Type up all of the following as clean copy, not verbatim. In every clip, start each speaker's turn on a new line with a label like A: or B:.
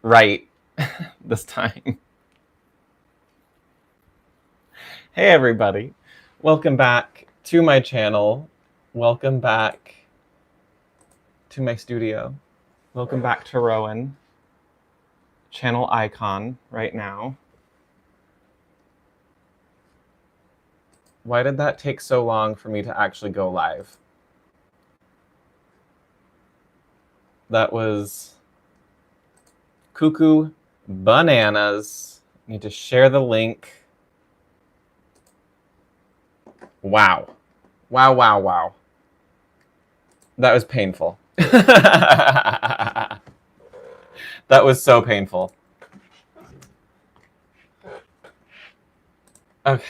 A: right this time. Hey everybody, welcome back to my channel. Welcome back to my studio. Welcome back to Rowan. Channel icon right now. Why did that take so long for me to actually go live? That was cuckoo bananas. I need to share the link. Wow. Wow. That was painful. That was so painful. Okay.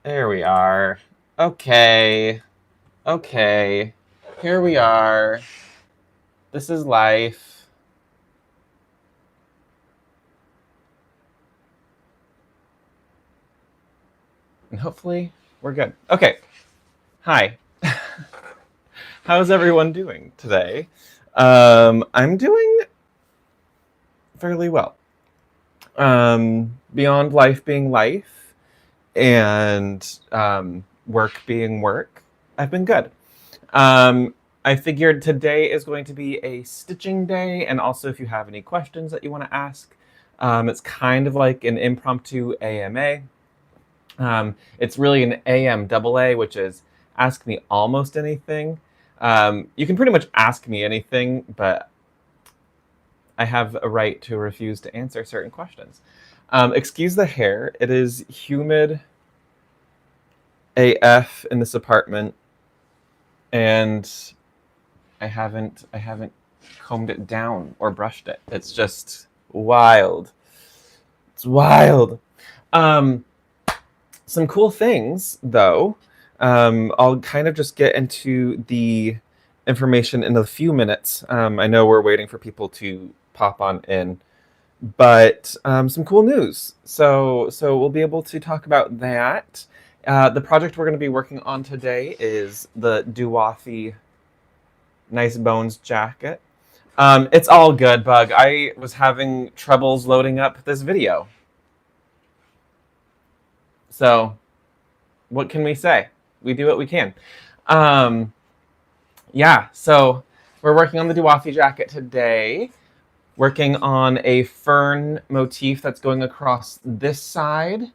A: There we are. Okay. Here we are. This is life. And hopefully we're good. Okay. Hi. How's everyone doing today? I'm doing fairly well. Beyond life being life and work being work, I've been good. I figured today is going to be a stitching day, and also if you have any questions that you want to ask, it's kind of like an impromptu AMA. It's really an AMAA, which is ask me almost anything. You can pretty much ask me anything, but I have a right to refuse to answer certain questions. Excuse the hair. It is humid AF in this apartment, and I haven't combed it down or brushed it. It's just wild. It's wild. Some cool things, though. I'll kind of just get into the information in a few minutes. I know we're waiting for people to pop on in, but some cool news. So we'll be able to talk about that. The project we're going to be working on today is the Duwafi Nice Bones jacket. It's all good, Bug. I was having troubles loading up this video. So what can we say? We do what we can. Yeah, so we're working on the Duwafi jacket today. Working on a fern motif that's going across this side.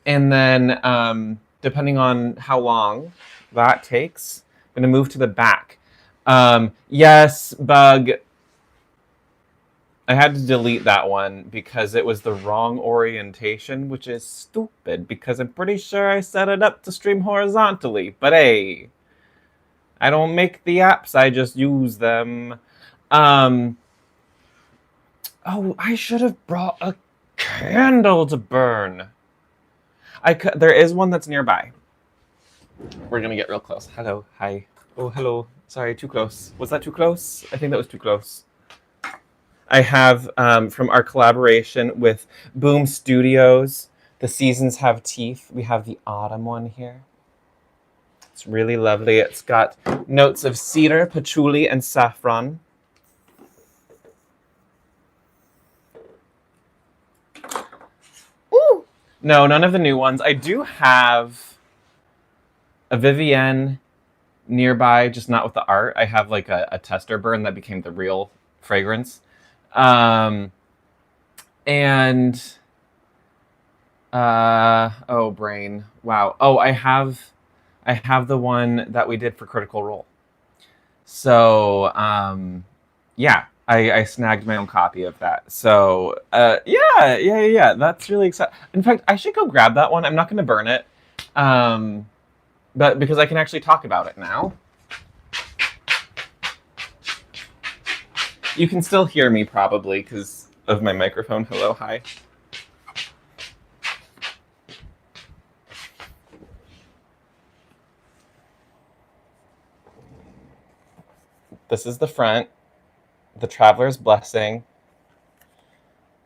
A: And then depending on how long that takes, I'm going to move to the back. Yes, Bug. I had to delete that one because it was the wrong orientation, which is stupid because I'm pretty sure I set it up to stream horizontally. But hey, I don't make the apps, I just use them. Oh, I should have brought a candle to burn. There is one that's nearby. We're going to get real close. Hello. Hi. Oh, hello. Sorry, too close. Was that too close? I think that was too close. I have, from our collaboration with Boom Studios, The Seasons Have Teeth. We have the autumn one here. It's really lovely. It's got notes of cedar, patchouli, and saffron. Ooh. No, none of the new ones. I do have a Vivienne nearby, just not with the art. I have like a tester burn that became the real fragrance. Oh, brain. Wow. Oh, I have the one that we did for Critical Role. So, yeah, I snagged my own copy of that. So, yeah. That's really exciting. In fact, I should go grab that one. I'm not going to burn it, but because I can actually talk about it now. You can still hear me probably because of my microphone. Hello, hi. This is the front, the Traveler's Blessing.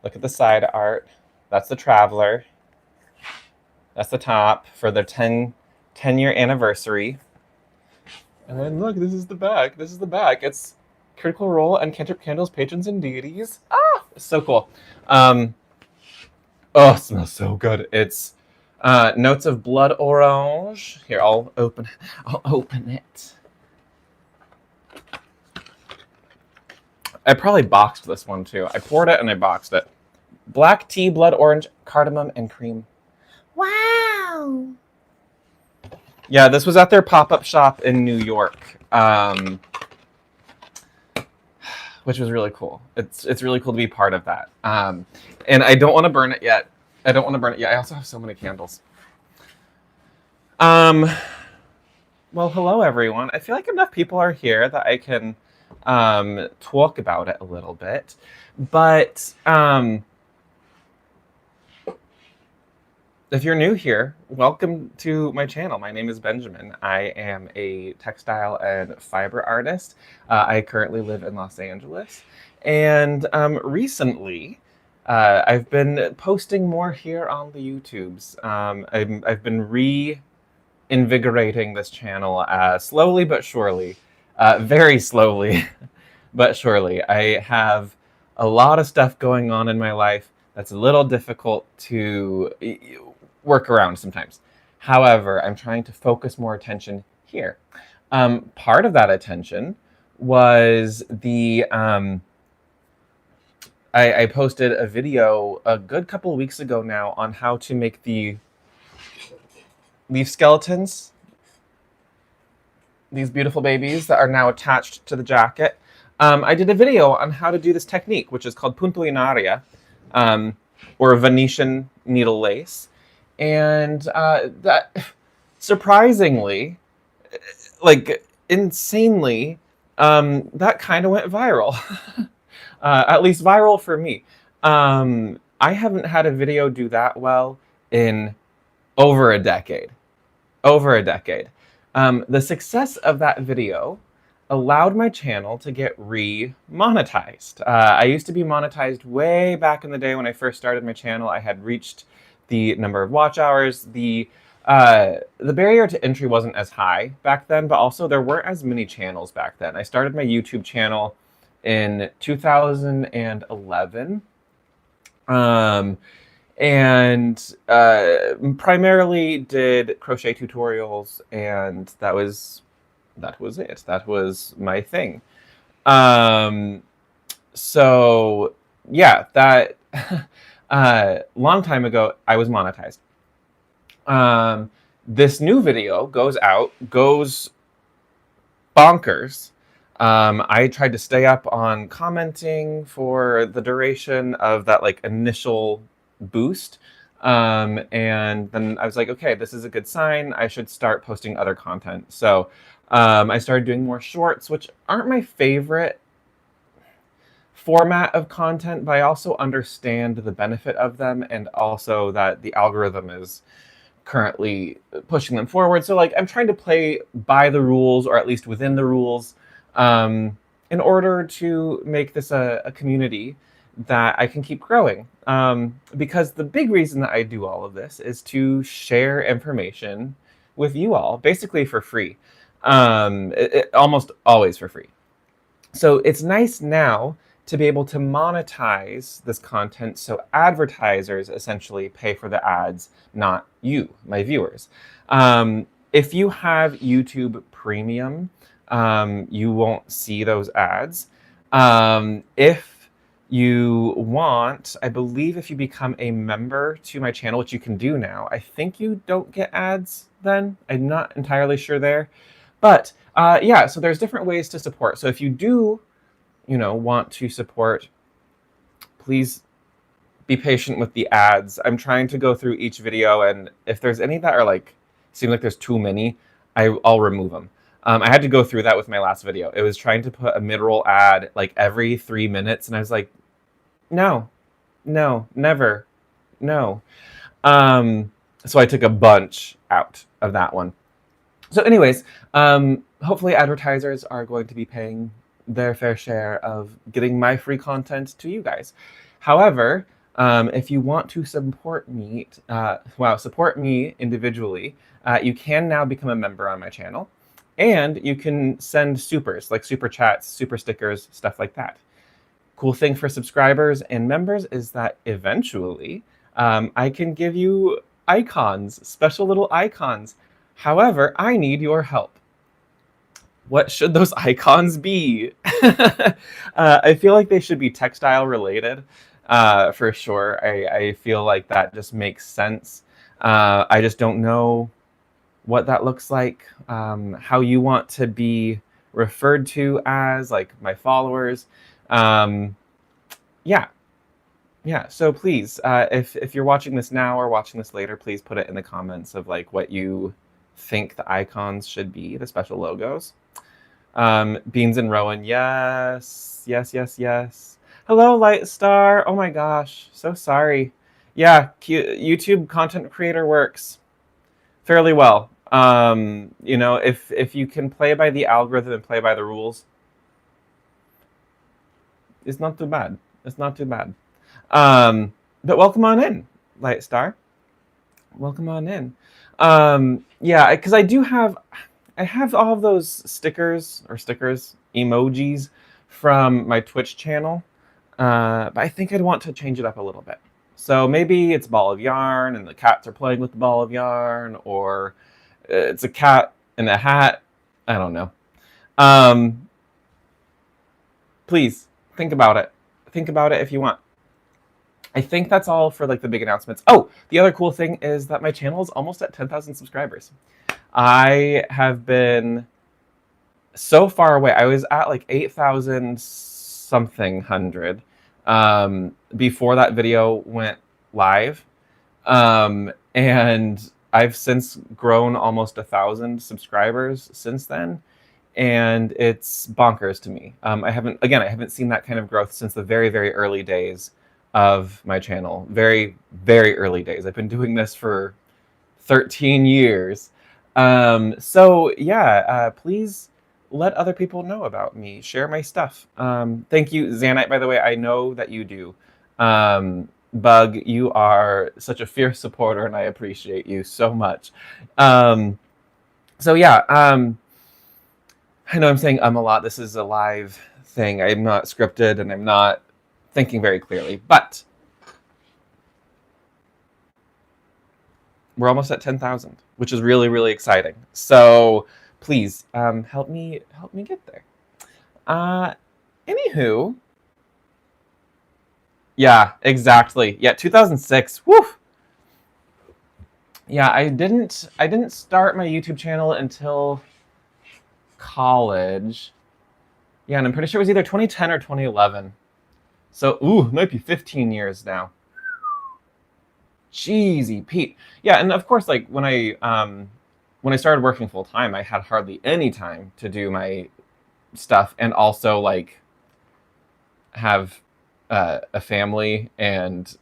A: Look at the side art. That's the Traveler. That's the top for their 10-year anniversary. And then look, this is the back. This is the back. It's Critical Role and Cantrip Candles, Patrons and Deities. Ah, it's so cool. Oh, it smells so good. It's notes of blood orange. Here, I'll open it. I probably boxed this one too. I poured it and I boxed it. Black tea, blood orange, cardamom, and cream.
B: Wow.
A: Yeah, this was at their pop-up shop in New York, which was really cool. It's really cool to be part of that. And I don't want to burn it yet. I also have so many candles. Well, hello everyone. I feel like enough people are here that I can talk about it a little bit. But if you're new here, welcome to my channel. My name is Benjamin. I am a textile and fiber artist. I currently live in Los Angeles. And recently, I've been posting more here on the YouTubes. I've been reinvigorating this channel slowly but surely. Very slowly but surely. I have a lot of stuff going on in my life that's a little difficult to work around sometimes. However, I'm trying to focus more attention here. Part of that attention was the I posted a video a good couple of weeks ago now on how to make the leaf skeletons, these beautiful babies that are now attached to the jacket. I did a video on how to do this technique, which is called punto in aria, or Venetian needle lace. And that, surprisingly, like insanely, that kind of went viral. At least viral for me. I haven't had a video do that well in over a decade. The success of that video allowed my channel to get re-monetized. I used to be monetized way back in the day when I first started my channel. I had reached the number of watch hours. The barrier to entry wasn't as high back then, but also there weren't as many channels back then. I started my YouTube channel in 2011. And primarily did crochet tutorials, and that was it. That was my thing. So yeah, that long time ago I was monetized. This new video goes bonkers. I tried to stay up on commenting for the duration of that like initial boost, and then I was like, okay, this is a good sign. I should start posting other content. So I started doing more shorts, which aren't my favorite format of content, but I also understand the benefit of them, and also that the algorithm is currently pushing them forward. So like I'm trying to play by the rules, or at least within the rules, in order to make this a community that I can keep growing. Because the big reason that I do all of this is to share information with you all, basically for free. Almost always for free. So it's nice now to be able to monetize this content, so advertisers essentially pay for the ads, not you, my viewers. If you have YouTube Premium, you won't see those ads. If you want, I believe if you become a member to my channel, which you can do now, I think you don't get ads then. I'm not entirely sure there. But yeah, so there's different ways to support. So if you do, want to support, please be patient with the ads. I'm trying to go through each video, and if there's any that are like, seem like there's too many, I'll remove them. I had to go through that with my last video. It was trying to put a mid-roll ad like every 3 minutes, and I was like, no, never, no. So I took a bunch out of that one. So anyways, hopefully advertisers are going to be paying their fair share of getting my free content to you guys. However, If you want to support me, support me individually, you can now become a member on my channel, and you can send supers, like super chats, super stickers, stuff like that. Cool thing for subscribers and members is that eventually I can give you icons, special little icons. However, I need your help. What should those icons be? I feel like they should be textile related, for sure. I feel like that just makes sense. I just don't know what that looks like, how you want to be referred to as, like my followers. Yeah. So please, if you're watching this now or watching this later, please put it in the comments of like what you think the icons should be, the special logos. Beans and Rowan, yes. Hello, Light Star. Oh my gosh, so sorry. Yeah, YouTube content creator works fairly well. If you can play by the algorithm and play by the rules, it's not too bad. But welcome on in, Light Star. Welcome on in. Yeah, because I have all of those stickers, emojis from my Twitch channel, but I think I'd want to change it up a little bit. So maybe it's a ball of yarn and the cats are playing with the ball of yarn, or it's a cat in a hat. I don't know. Please think about it. Think about it if you want. I think that's all for like the big announcements. Oh, the other cool thing is that my channel is almost at 10,000 subscribers. I have been so far away. I was at like 8,000 something hundred before that video went live. And I've since grown almost 1,000 subscribers since then. And it's bonkers to me. I haven't seen that kind of growth since the very, very early days of my channel. Very, very early days. I've been doing this for 13 years. So yeah, please let other people know about me. Share my stuff. Thank you, Zanite, by the way. I know that you do. Bug, you are such a fierce supporter, and I appreciate you so much. So yeah, I know I'm saying a lot. This is a live thing. I'm not scripted, and I'm not thinking very clearly, but we're almost at 10,000, which is really, really exciting. So please help me get there. Anywho, yeah, exactly. Yeah, 2006. Woo. Yeah, I didn't start my YouTube channel until college. Yeah, and I'm pretty sure it was either 2010 or 2011. So, it might be 15 years now. Jeezy Pete. Yeah, and of course, like when I started working full time, I had hardly any time to do my stuff, and also like have a family and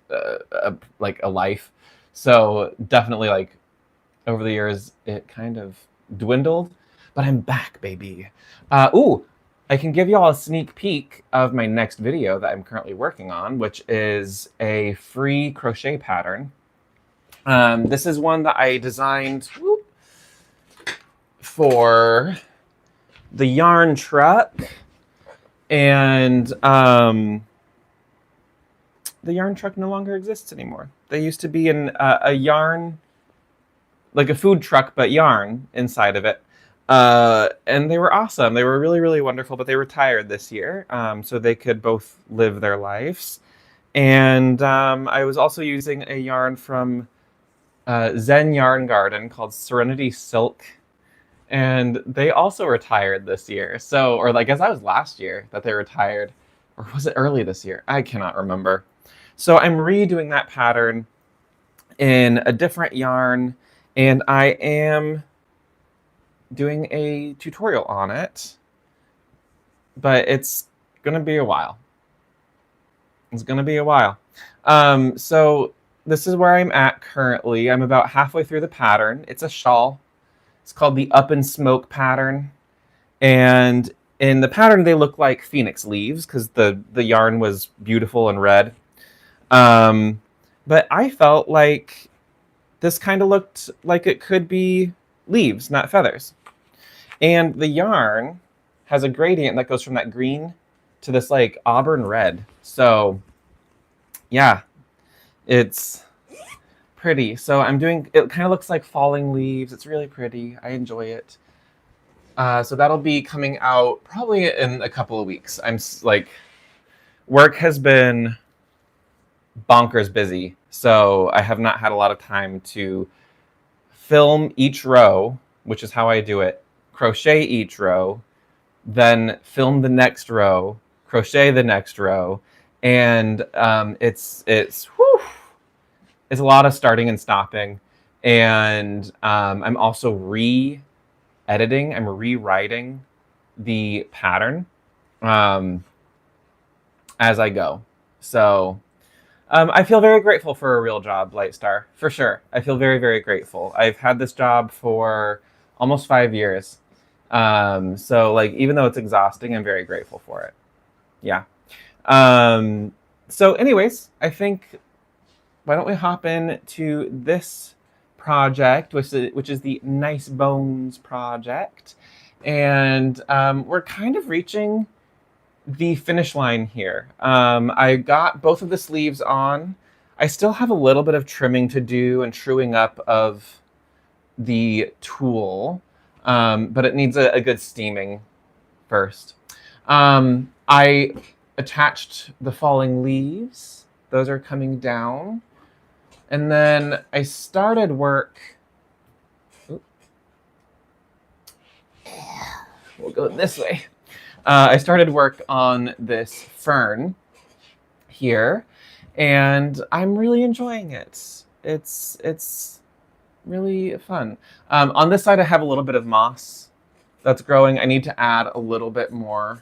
A: like a life. So definitely, like over the years, it kind of dwindled. But I'm back, baby. I can give you all a sneak peek of my next video that I'm currently working on, which is a free crochet pattern. This is one that I designed for the yarn truck, and the yarn truck no longer exists anymore. They used to be in a yarn, like a food truck, but yarn inside of it. And they were awesome. They were really, really wonderful, but they retired this year, so they could both live their lives. And I was also using a yarn from Zen Yarn Garden called Serenity Silk, and they also retired this year. So, or I guess that was last year that they retired, or was it early this year? I cannot remember. So I'm redoing that pattern in a different yarn, and I am doing a tutorial on it, but it's gonna be a while. So this is where I'm at currently. I'm about halfway through the pattern. It's a shawl. It's called the Up in Smoke pattern, and in the pattern they look like phoenix leaves because the yarn was beautiful and red. But I felt like this kind of looked like it could be leaves, not feathers. And the yarn has a gradient that goes from that green to this like auburn red. So yeah, it's pretty. So I'm doing, it kind of looks like falling leaves. It's really pretty. I enjoy it. So that'll be coming out probably in a couple of weeks. I'm like, work has been bonkers busy. So I have not had a lot of time to film each row, which is how I do it, crochet each row, then film the next row, crochet the next row, and it's a lot of starting and stopping, and I'm also re-editing, I'm rewriting the pattern as I go. So I feel very grateful for a real job, Lightstar, for sure. I feel very, very grateful. I've had this job for almost 5 years. So like, even though it's exhausting, I'm very grateful for it. Yeah. So anyways, I think, why don't we hop into this project, which is the Nice Bones project. And we're kind of reaching the finish line here. I got both of the sleeves on. I still have a little bit of trimming to do and truing up of the tulle, but it needs a good steaming first. I attached the falling leaves. Those are coming down. And then I started work. We'll go this way. I started work on this fern here, and I'm really enjoying it. It's really fun. On this side, I have a little bit of moss that's growing. I need to add a little bit more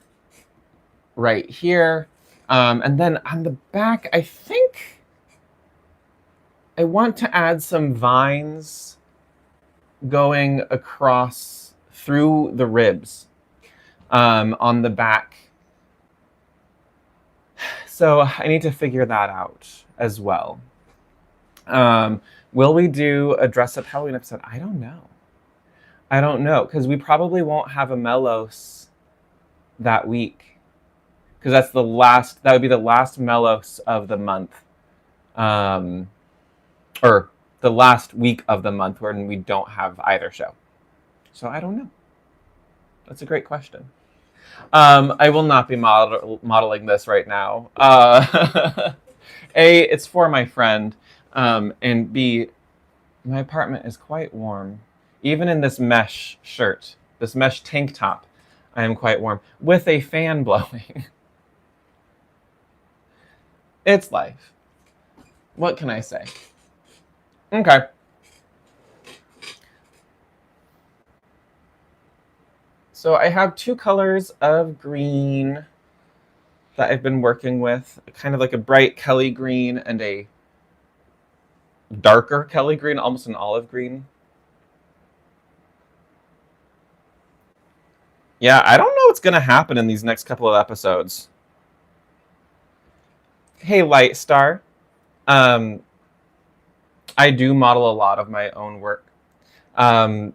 A: right here. And then on the back, I think I want to add some vines going across through the ribs on the back. So I need to figure that out as well. Will we do a dress-up Halloween episode? I don't know, because we probably won't have a Melos that week, because that would be the last Melos of the month, or the last week of the month when we don't have either show. So I don't know. That's a great question. I will not be modeling this right now. A, it's for my friend, and B, my apartment is quite warm. Even in this mesh shirt, this mesh tank top, I am quite warm with a fan blowing. It's life. What can I say? Okay. So I have two colors of green that I've been working with, kind of like a bright Kelly green and a darker Kelly green, almost an olive green. Yeah, I don't know what's going to happen in these next couple of episodes. Hey, Lightstar. I do model a lot of my own work. I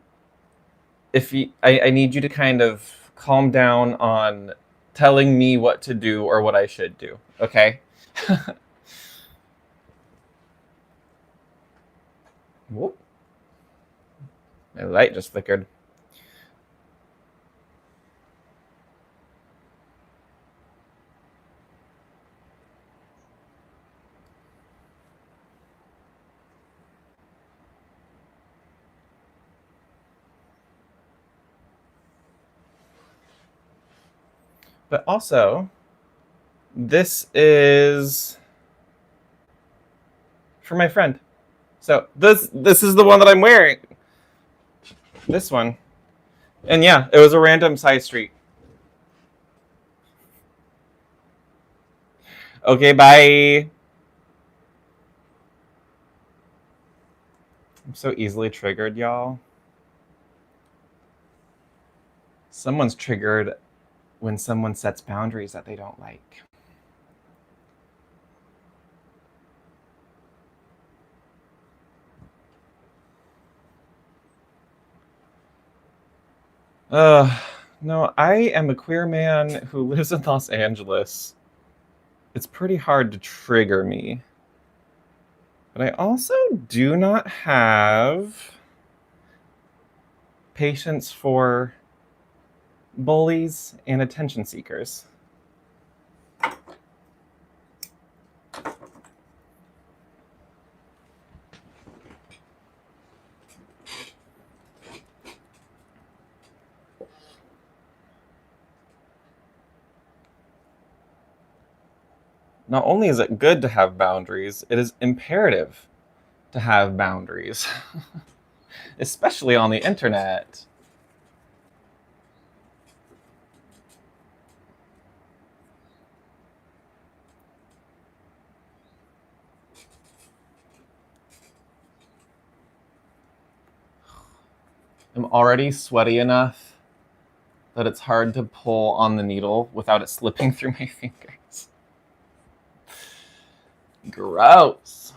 A: need you to kind of calm down on telling me what to do or what I should do, okay? Whoop. My light just flickered. But also, this is for my friend. So this is the one that I'm wearing. This one. And yeah, it was a random side street. Okay, bye. I'm so easily triggered, y'all. Someone's triggered when someone sets boundaries that they don't like. No, I am a queer man who lives in Los Angeles. It's pretty hard to trigger me. But I also do not have patience for bullies and attention seekers. Not only is it good to have boundaries, it is imperative to have boundaries, especially on the internet. I'm already sweaty enough that it's hard to pull on the needle without it slipping through my fingers. Gross.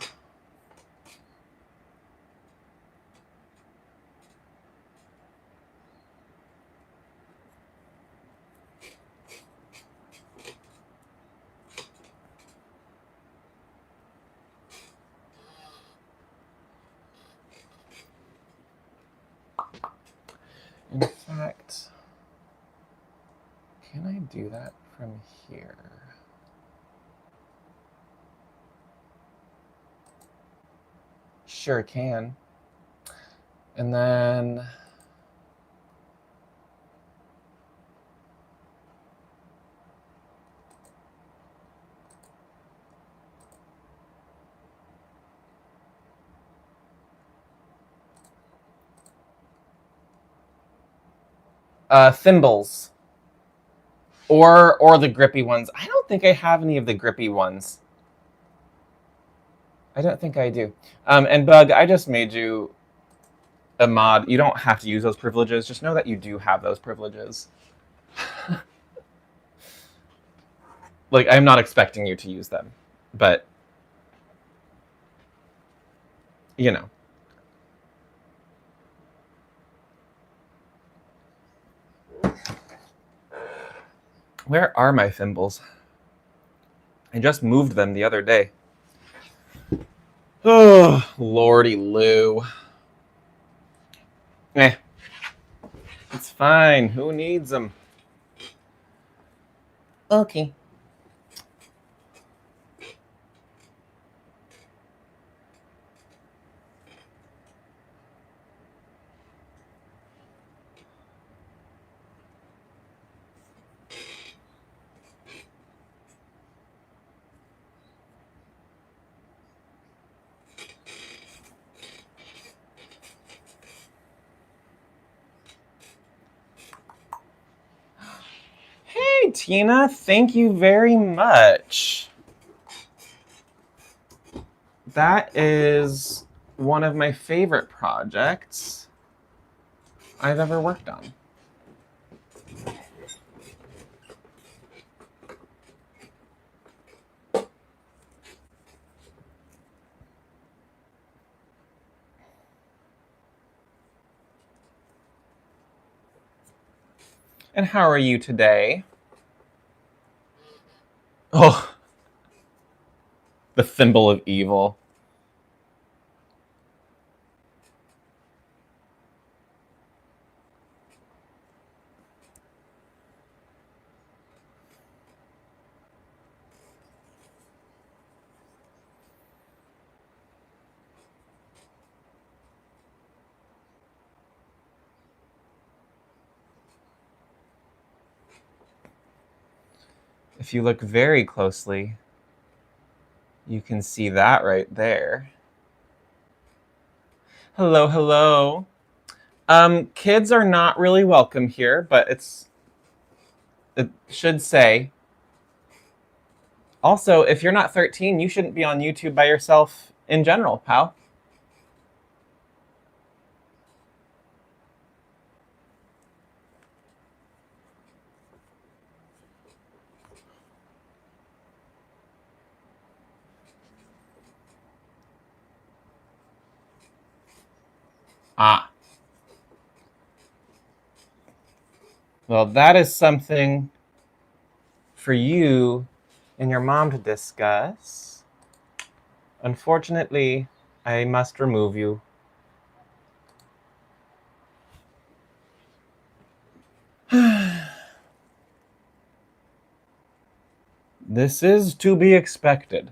A: In fact, can I do that from here? Sure can. And then thimbles. Or the grippy ones. I don't think I have any of the grippy ones. I don't think I do. And Bug, I just made you a mod. You don't have to use those privileges. Just know that you do have those privileges. Like, I'm not expecting you to use them, but you know. Where are my thimbles? I just moved them the other day. Oh, Lordy Lou. It's fine. Who needs them? Okay. Hey, Tina, thank you very much. That is one of my favorite projects I've ever worked on. And how are you today? Oh, the thimble of evil. If you look very closely, you can see that right there. Hello, hello. Kids are not really welcome here, but it should say. Also, if you're not 13, you shouldn't be on YouTube by yourself in general, pal. Ah. Well, that is something for you and your mom to discuss. Unfortunately, I must remove you. This is to be expected.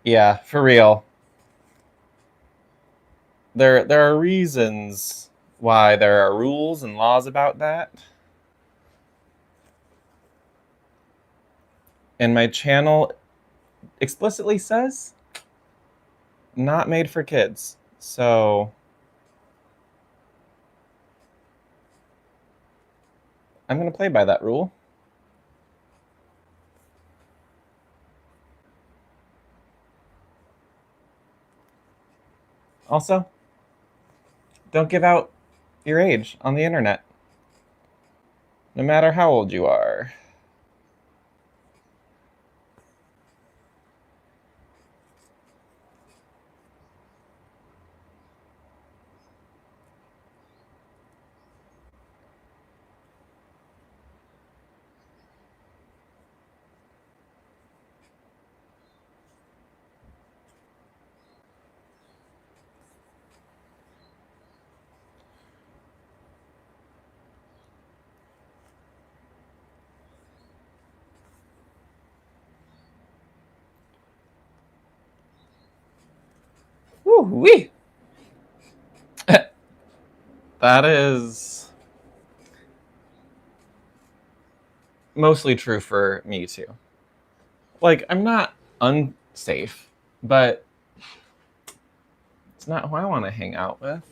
A: Yeah, for real. There are reasons why there are rules and laws about that. And my channel explicitly says not made for kids. So I'm going to play by that rule. Also, don't give out your age on the internet, no matter how old you are. Woo-wee. That is mostly true for me too. Like, I'm not unsafe, but it's not who I want to hang out with.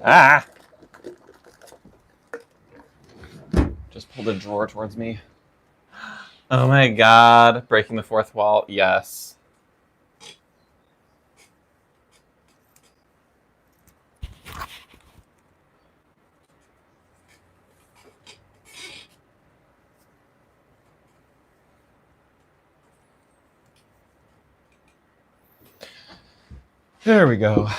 A: Ah! Just pulled a drawer towards me. Oh my god, breaking the fourth wall, yes. There we go. I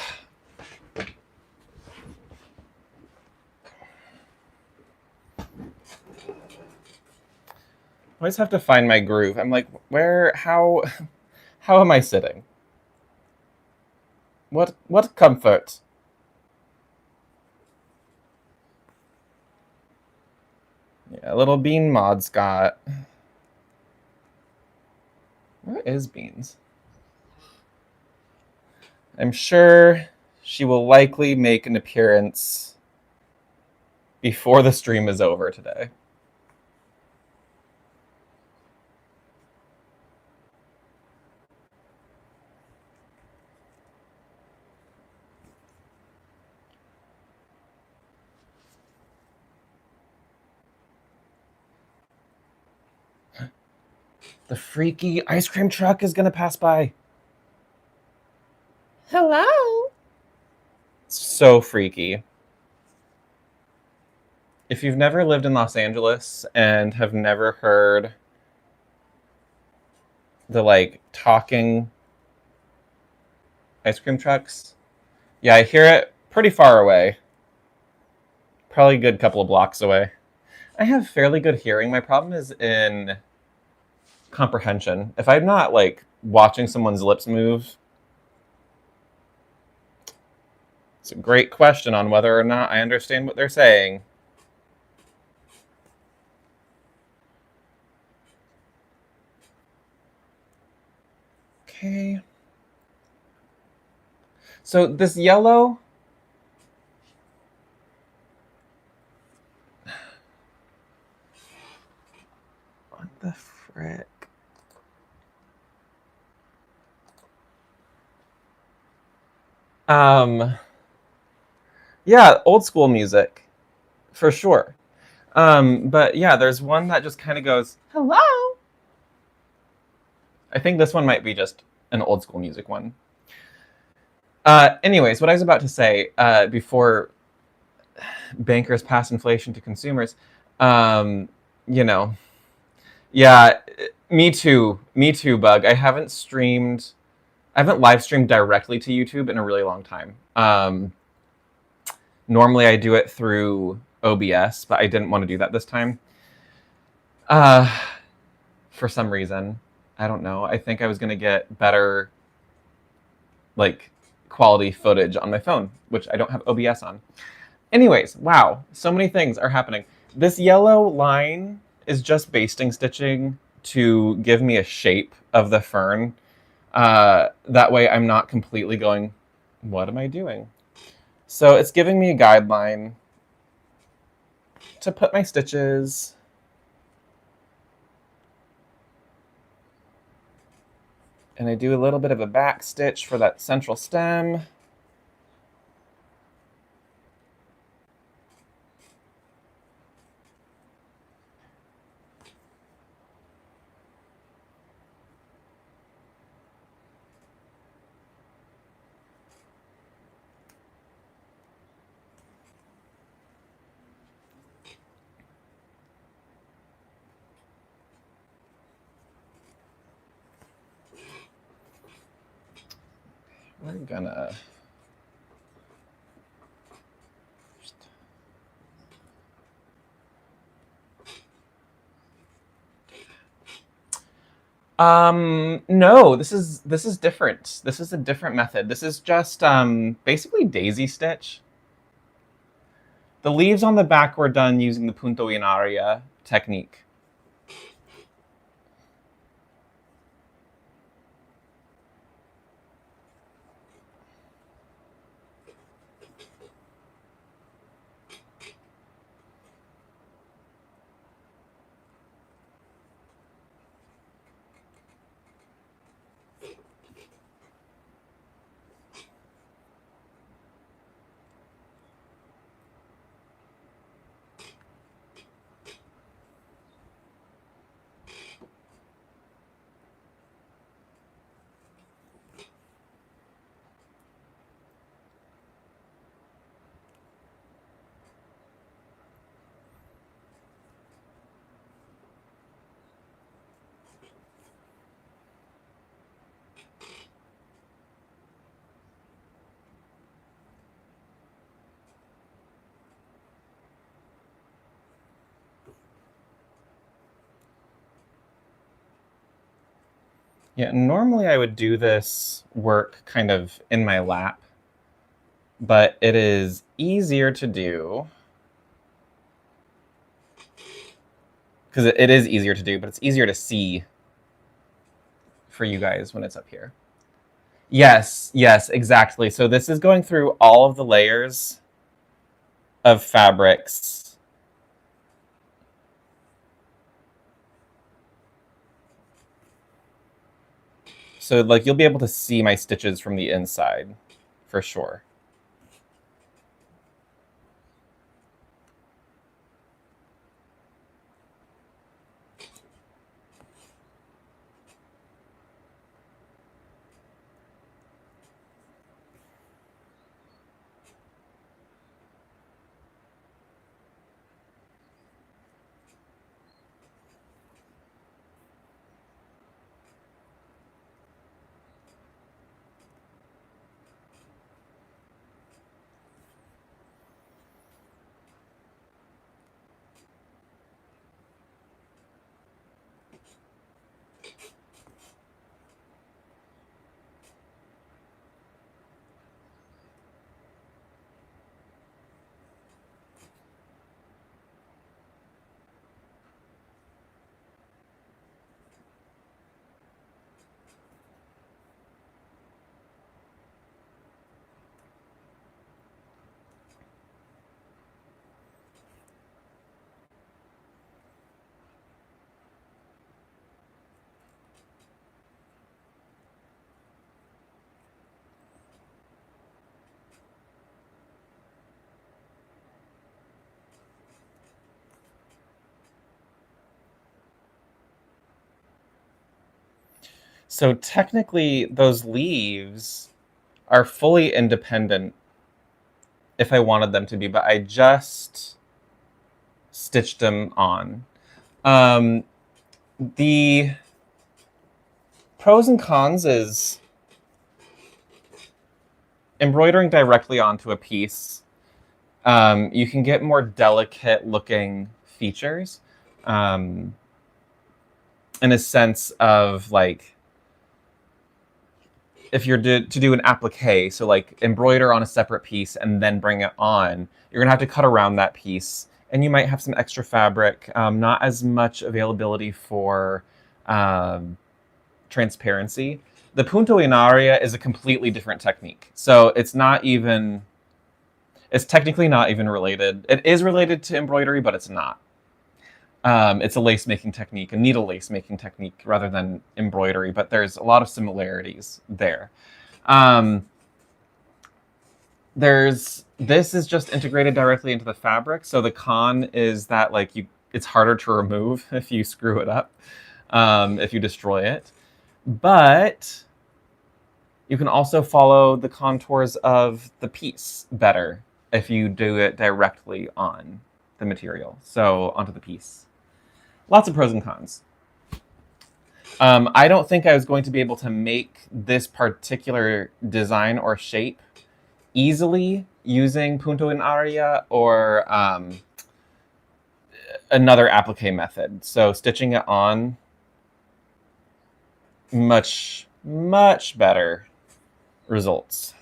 A: always have to find my groove. I'm like, how am I sitting? What comfort? Yeah, little Bean Mod Scott. Where is Beans? I'm sure she will likely make an appearance before the stream is over today. The freaky ice cream truck is going to pass by.
B: Hello?
A: So freaky. If you've never lived in Los Angeles and have never heard the like talking ice cream trucks, yeah, I hear it pretty far away. Probably a good couple of blocks away. I have fairly good hearing. My problem is in comprehension. If I'm not like watching someone's lips move, it's a great question on whether or not I understand what they're saying. Okay. So this yellow, what the frick? Yeah, old school music, for sure. But yeah, there's one that just kind of goes, hello. I think this one might be just an old school music one. Anyways, what I was about to say before bankers pass inflation to consumers, you know, yeah, me too, Bug. I haven't live streamed directly to YouTube in a really long time. Normally I do it through OBS, but I didn't want to do that this time. For some reason, I don't know. I think I was gonna get better, like, quality footage on my phone, which I don't have OBS on. Anyways, wow, so many things are happening. This yellow line is just basting stitching to give me a shape of the fern. That way I'm not completely going, what am I doing? So it's giving me a guideline to put my stitches. And I do a little bit of a back stitch for that central stem. We're gonna no, this is different. This is a different method. This is just basically daisy stitch. The leaves on the back were done using the punto in aria technique. Yeah, normally I would do this work kind of in my lap, but it is easier to do because it is easier to do, but it's easier to see for you guys when it's up here. Yes, exactly. So this is going through all of the layers of fabrics. So like you'll be able to see my stitches from the inside for sure. So technically, those leaves are fully independent if I wanted them to be, but I just stitched them on. The pros and cons is embroidering directly onto a piece. You can get more delicate looking features in a sense of like if you're to do an applique, so like embroider on a separate piece and then bring it on, you're gonna have to cut around that piece, and you might have some extra fabric. Not as much availability for transparency. The punto in aria is a completely different technique, so it's technically not even related. It is related to embroidery, but it's not. It's a lace making technique, a needle lace making technique rather than embroidery, but there's a lot of similarities there. This is just integrated directly into the fabric, so the con is that like it's harder to remove if you screw it up, if you destroy it. But you can also follow the contours of the piece better if you do it directly on the material, so onto the piece. Lots of pros and cons. I don't think I was going to be able to make this particular design or shape easily using punto in aria or another applique method. So stitching it on, much better results.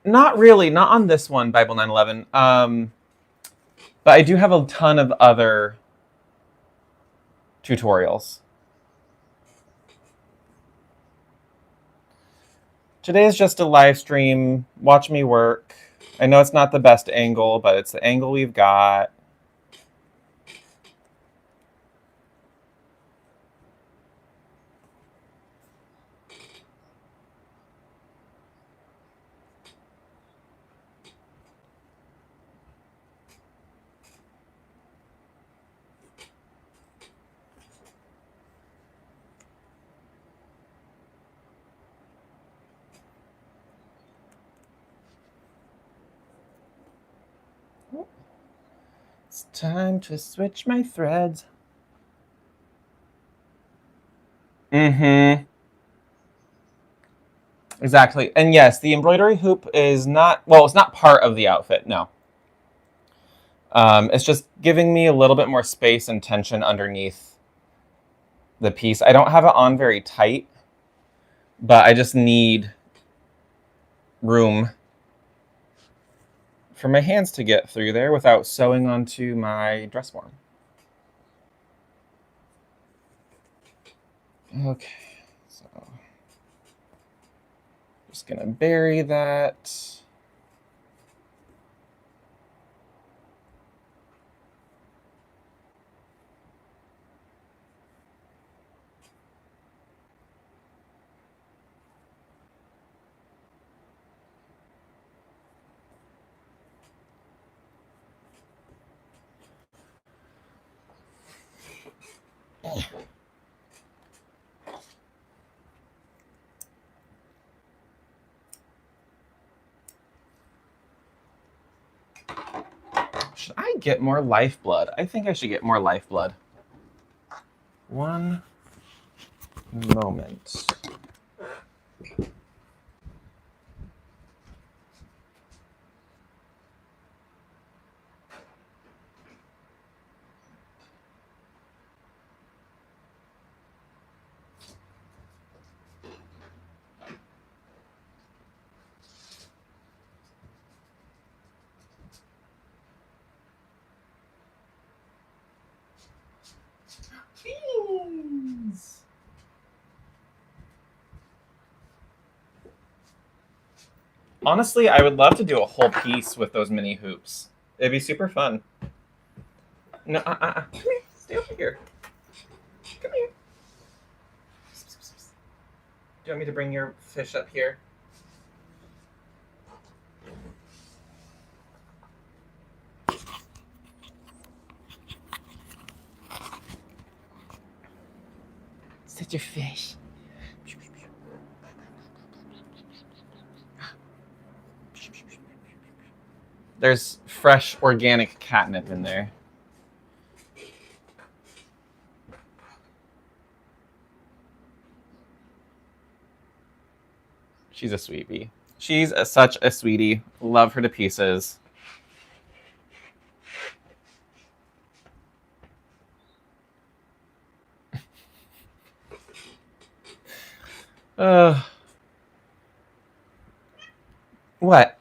A: Not really, not on this one, Bible 911. But I do have a ton of other tutorials. Today is just a live stream. Watch me work. I know it's not the best angle, but it's the angle we've got. It's time to switch my threads. Mm-hmm. Exactly. And yes, the embroidery hoop is not, well, it's not part of the outfit, no. It's just giving me a little bit more space and tension underneath the piece. I don't have it on very tight, but I just need room for my hands to get through there without sewing onto my dress form. Okay, so just gonna bury that. Should I get more lifeblood? I think I should get more lifeblood. One moment. Beans. Honestly, I would love to do a whole piece with those mini hoops. It'd be super fun. No, Come here. Stay over here. Come here. Do you want me to bring your fish up here? Sit your fish. There's fresh organic catnip in there. She's a sweetie. She's such a sweetie. Love her to pieces. What?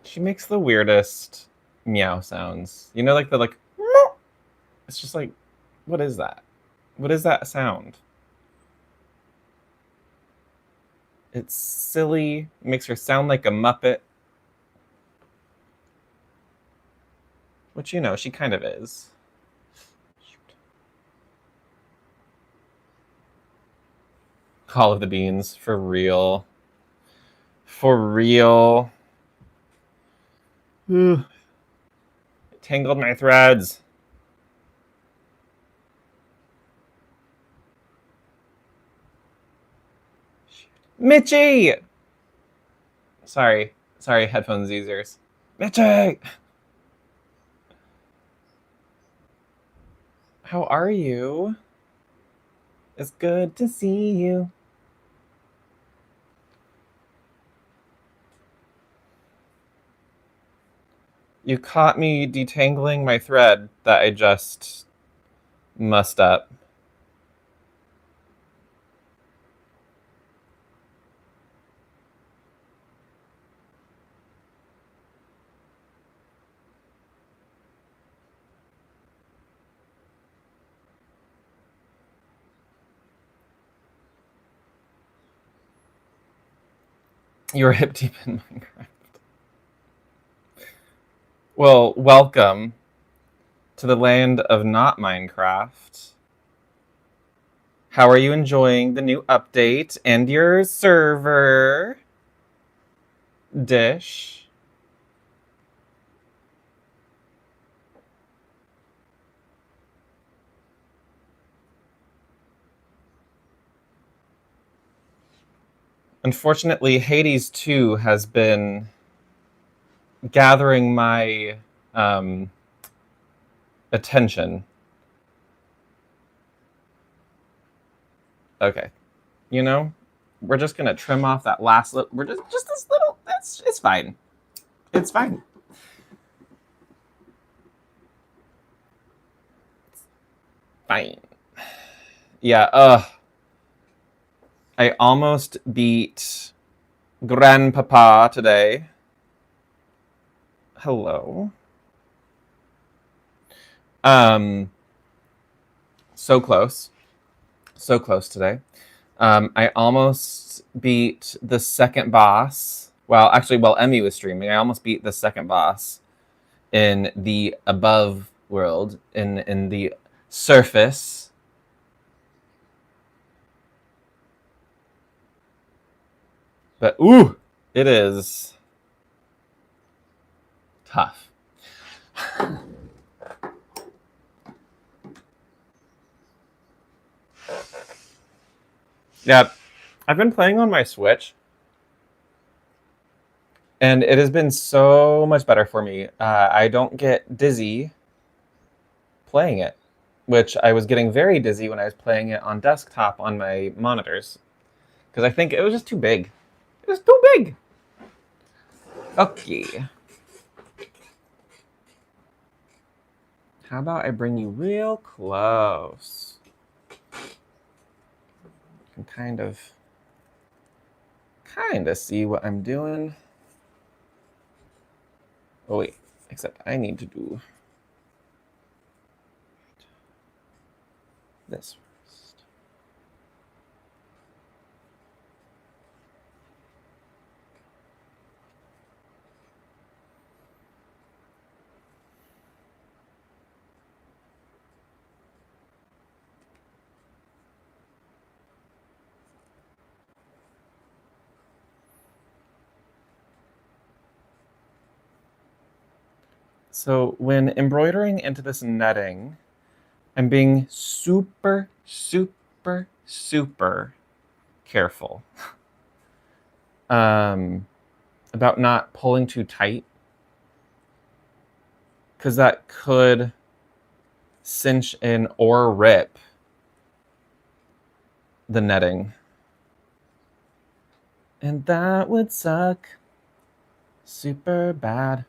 A: She makes the weirdest meow sounds. You know, like the like. It's just like, what is that? What is that sound? It's silly. Makes her sound like a Muppet. Which, you know, she kind of is. Call of the Beans, for real. For real. It tangled my threads. Mitchie! Sorry, headphones users. Mitchie! How are you? It's good to see you. You caught me detangling my thread that I just mussed up. You're hip deep in Minecraft. Well, welcome to the land of not Minecraft. How are you enjoying the new update and your server dish? Unfortunately, Hades 2 has been gathering my attention. Okay. You know, we're just gonna trim off that last little. We're just this little. It's fine. It's fine. Fine. Yeah. I almost beat Grandpapa today. Hello. So close. So close today. I almost beat the second boss. Well, actually, while Emmy was streaming, I almost beat the second boss in the above world, in the surface. But ooh, it is tough. Yeah, I've been playing on my Switch. And it has been so much better for me. I don't get dizzy playing it, which I was getting very dizzy when I was playing it on desktop on my monitors, because I think it was just too big. It was too big. Okay. How about I bring you real close? You can kind of see what I'm doing. Oh wait, except I need to do this first. So when embroidering into this netting, I'm being super, super, super careful about not pulling too tight, because that could cinch in or rip the netting. And that would suck super bad.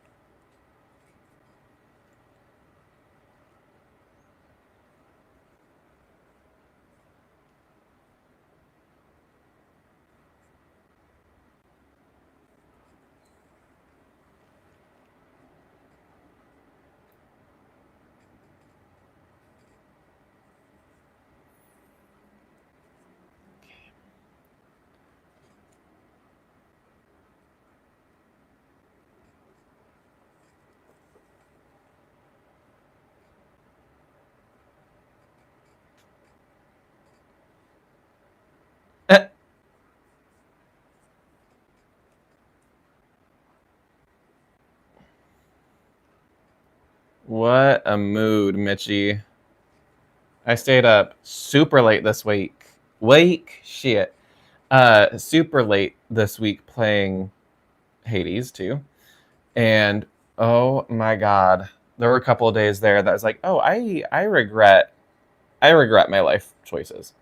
A: What a mood, Mitchie. I stayed up super late this week. Super late this week playing Hades too. And oh my god, there were a couple of days there that I was like, oh, I regret my life choices.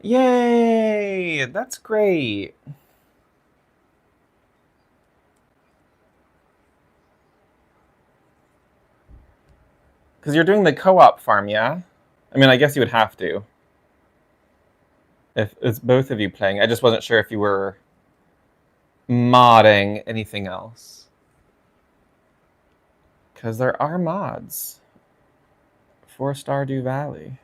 A: Yay! That's great. Because you're doing the co-op farm, yeah? I mean, I guess you would have to. If it's both of you playing. I just wasn't sure if you were modding anything else. Because there are mods for Stardew Valley.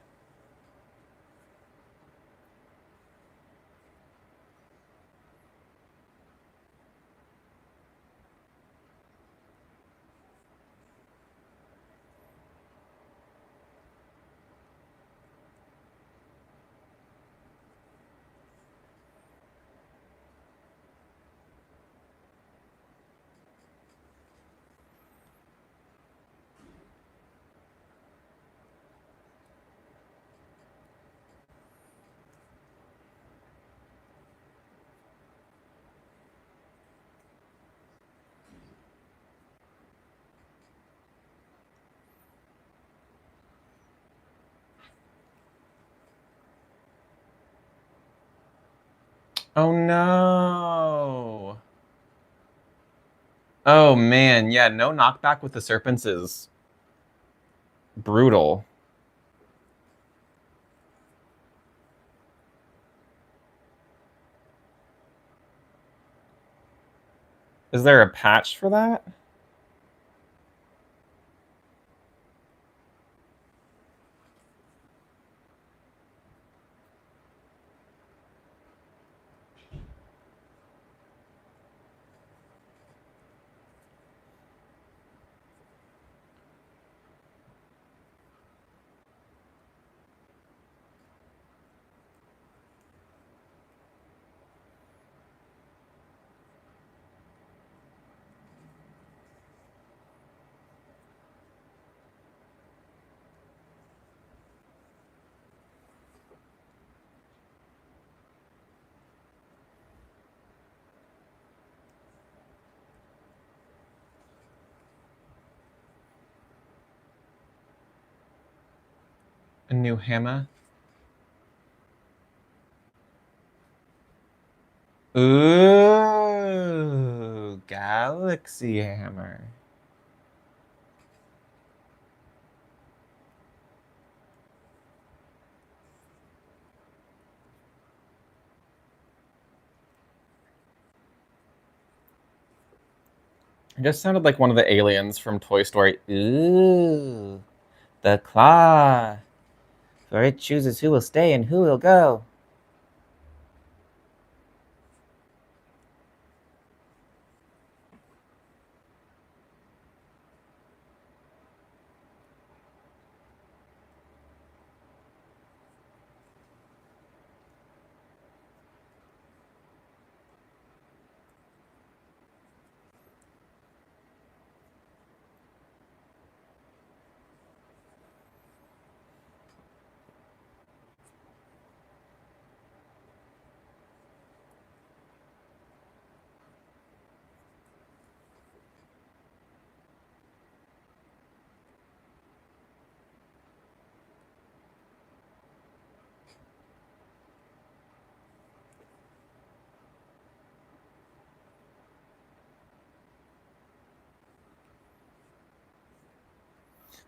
A: Oh no. Oh man, yeah, no knockback with the serpents is brutal. Is there a patch for that? A new hammer. Ooh, galaxy hammer. It just sounded like one of the aliens from Toy Story. Ooh, the claw. For it chooses who will stay and who will go.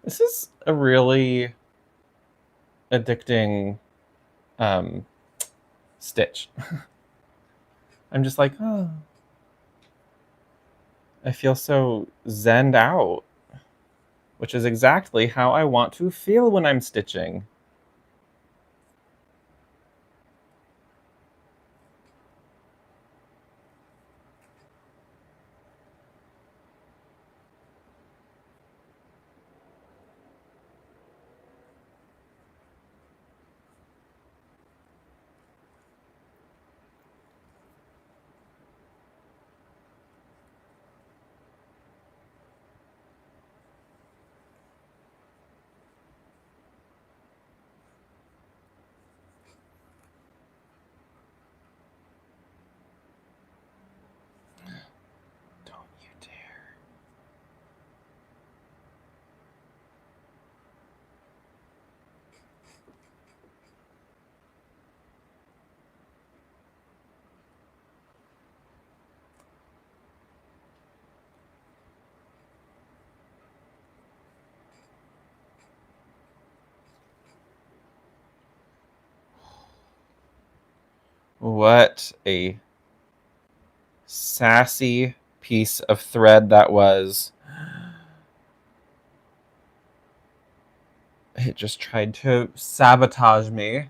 A: This is a really addicting stitch. I'm just like, oh, I feel so zenned out, which is exactly how I want to feel when I'm stitching. Don't you dare. What a sassy piece of thread that was. It just tried to sabotage me.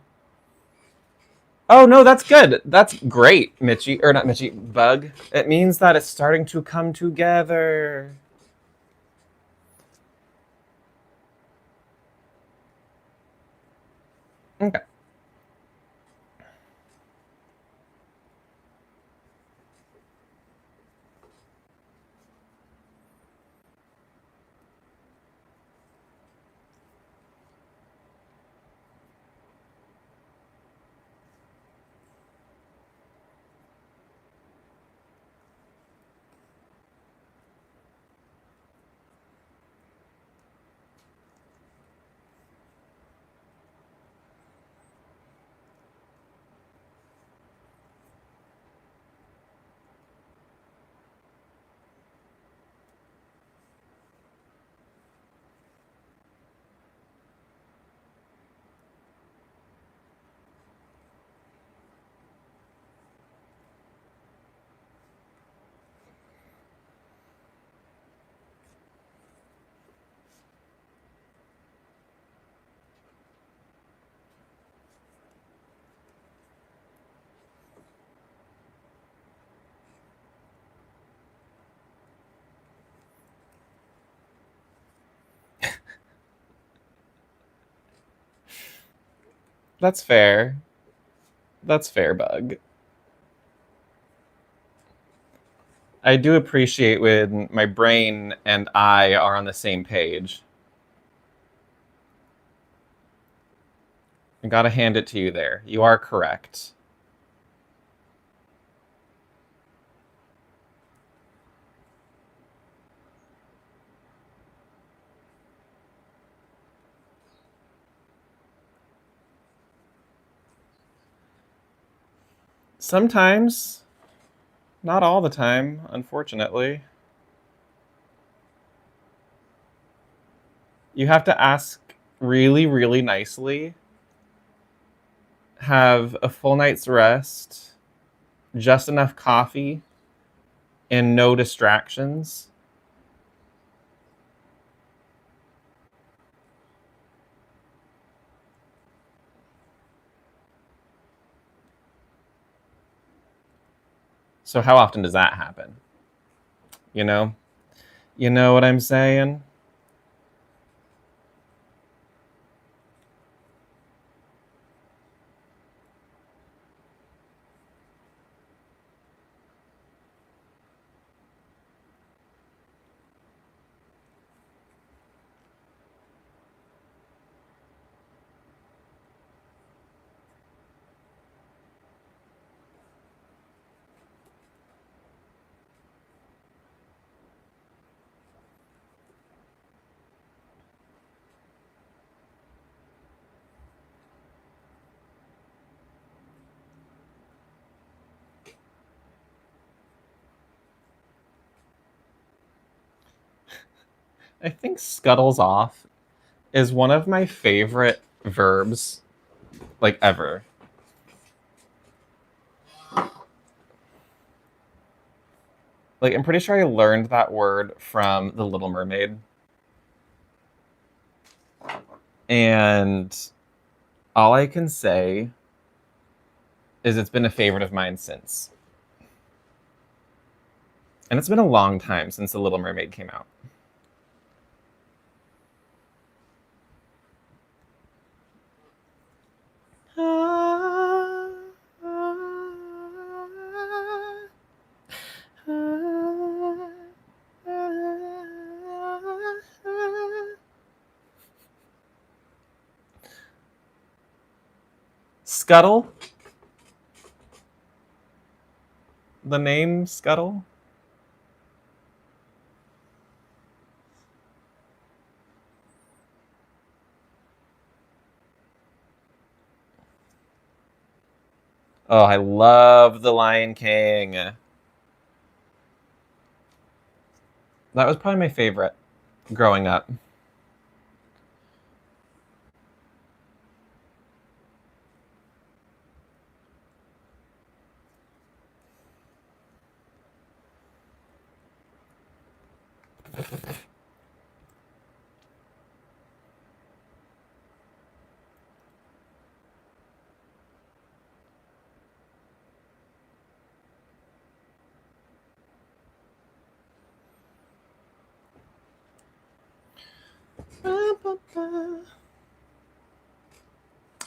A: Oh no, that's good. That's great, Mitchie. Or not Mitchie, Bug. It means that it's starting to come together. Okay. That's fair. That's fair, Bug. I do appreciate when my brain and I are on the same page. I gotta hand it to you there. You are correct. Sometimes, not all the time, unfortunately. You have to ask really, really nicely, have a full night's rest, just enough coffee, and no distractions. So how often does that happen? You know? You know what I'm saying? I think scuttles off is one of my favorite verbs, like ever. Like, I'm pretty sure I learned that word from The Little Mermaid. And all I can say is it's been a favorite of mine since. And it's been a long time since The Little Mermaid came out. Scuttle? The name Scuttle? Oh, I love The Lion King. That was probably my favorite growing up.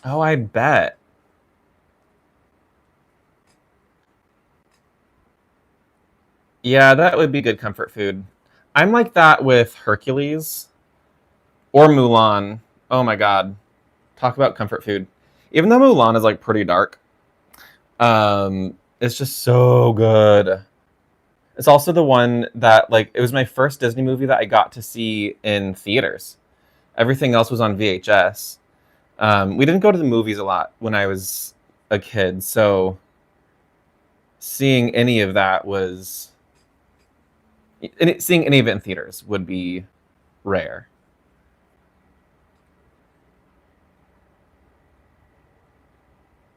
A: Oh, I bet. Yeah, that would be good comfort food. I'm like that with Hercules or Mulan. Oh my god. Talk about comfort food. Even though Mulan is like pretty dark, it's just so good. It's also the one that like it was my first Disney movie that I got to see in theaters. Everything else was on VHS. We didn't go to the movies a lot when I was a kid, so seeing any of that was seeing any of it in theaters would be rare.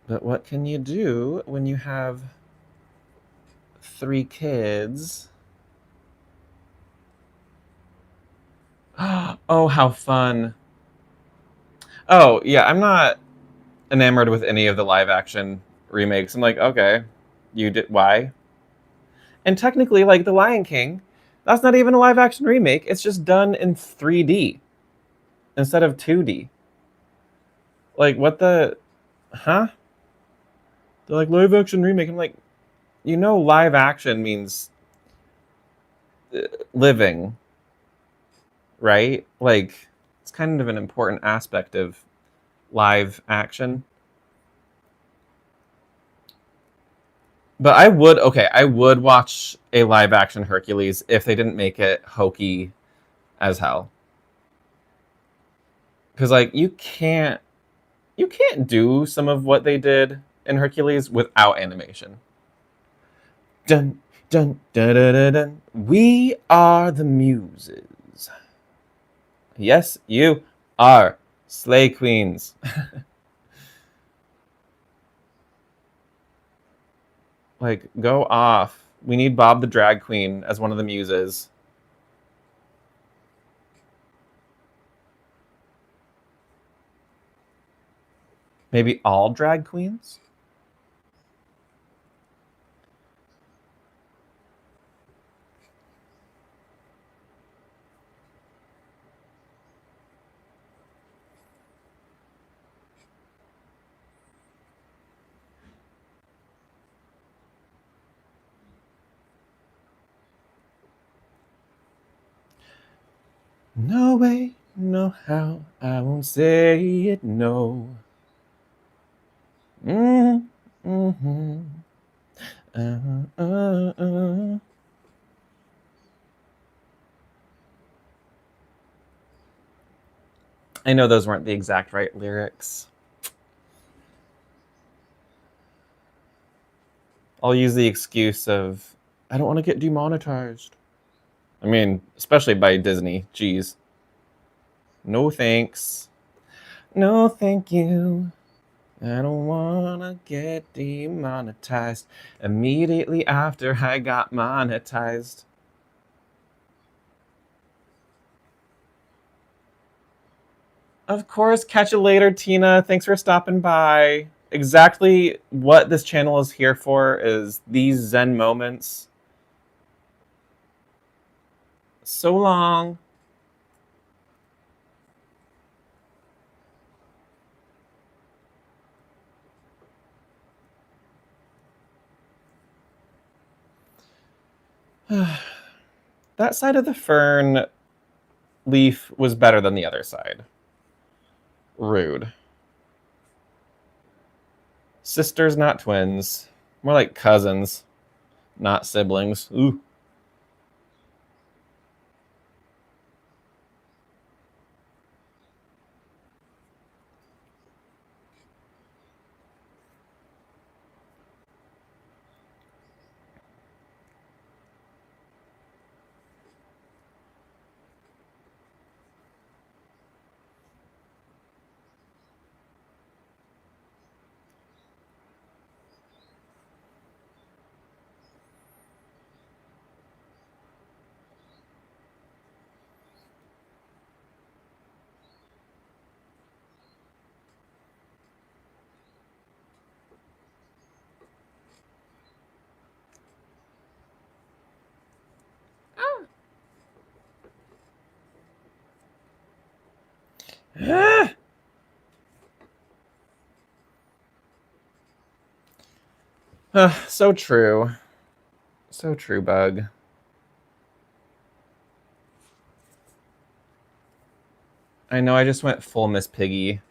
A: But what can you do when you have 3 kids? Oh, how fun. Oh, yeah, I'm not enamored with any of the live action remakes. I'm like, okay, you did why? And technically, like The Lion King, that's not even a live action remake. It's just done in 3D instead of 2D. Like, what the huh? They're like live action remake. I'm like, live action means living, right? Like, it's kind of an important aspect of live action. But I would watch a live action Hercules if they didn't make it hokey as hell. Because like you can't do some of what they did in Hercules without animation. Dun, dun, dun, dun, dun, dun. We are the Muses. Yes, you are Slay Queens. Like, go off. We need Bob the Drag Queen as one of the Muses. Maybe all drag queens? No way, no how, I won't say it, no. Mm-hmm. Uh. I know those weren't the exact right lyrics. I'll use the excuse of, I don't want to get demonetized. I mean, especially by Disney. Jeez. No thanks. No thank you. I don't want to get demonetized immediately after I got monetized. Of course, catch you later, Tina. Thanks for stopping by. Exactly what this channel is here for is these Zen moments. So long. That side of the fern leaf was better than the other side. Rude. Sisters, not twins. More like cousins, not siblings. Ooh. So true. So true, Bug. I know I just went full Miss Piggy.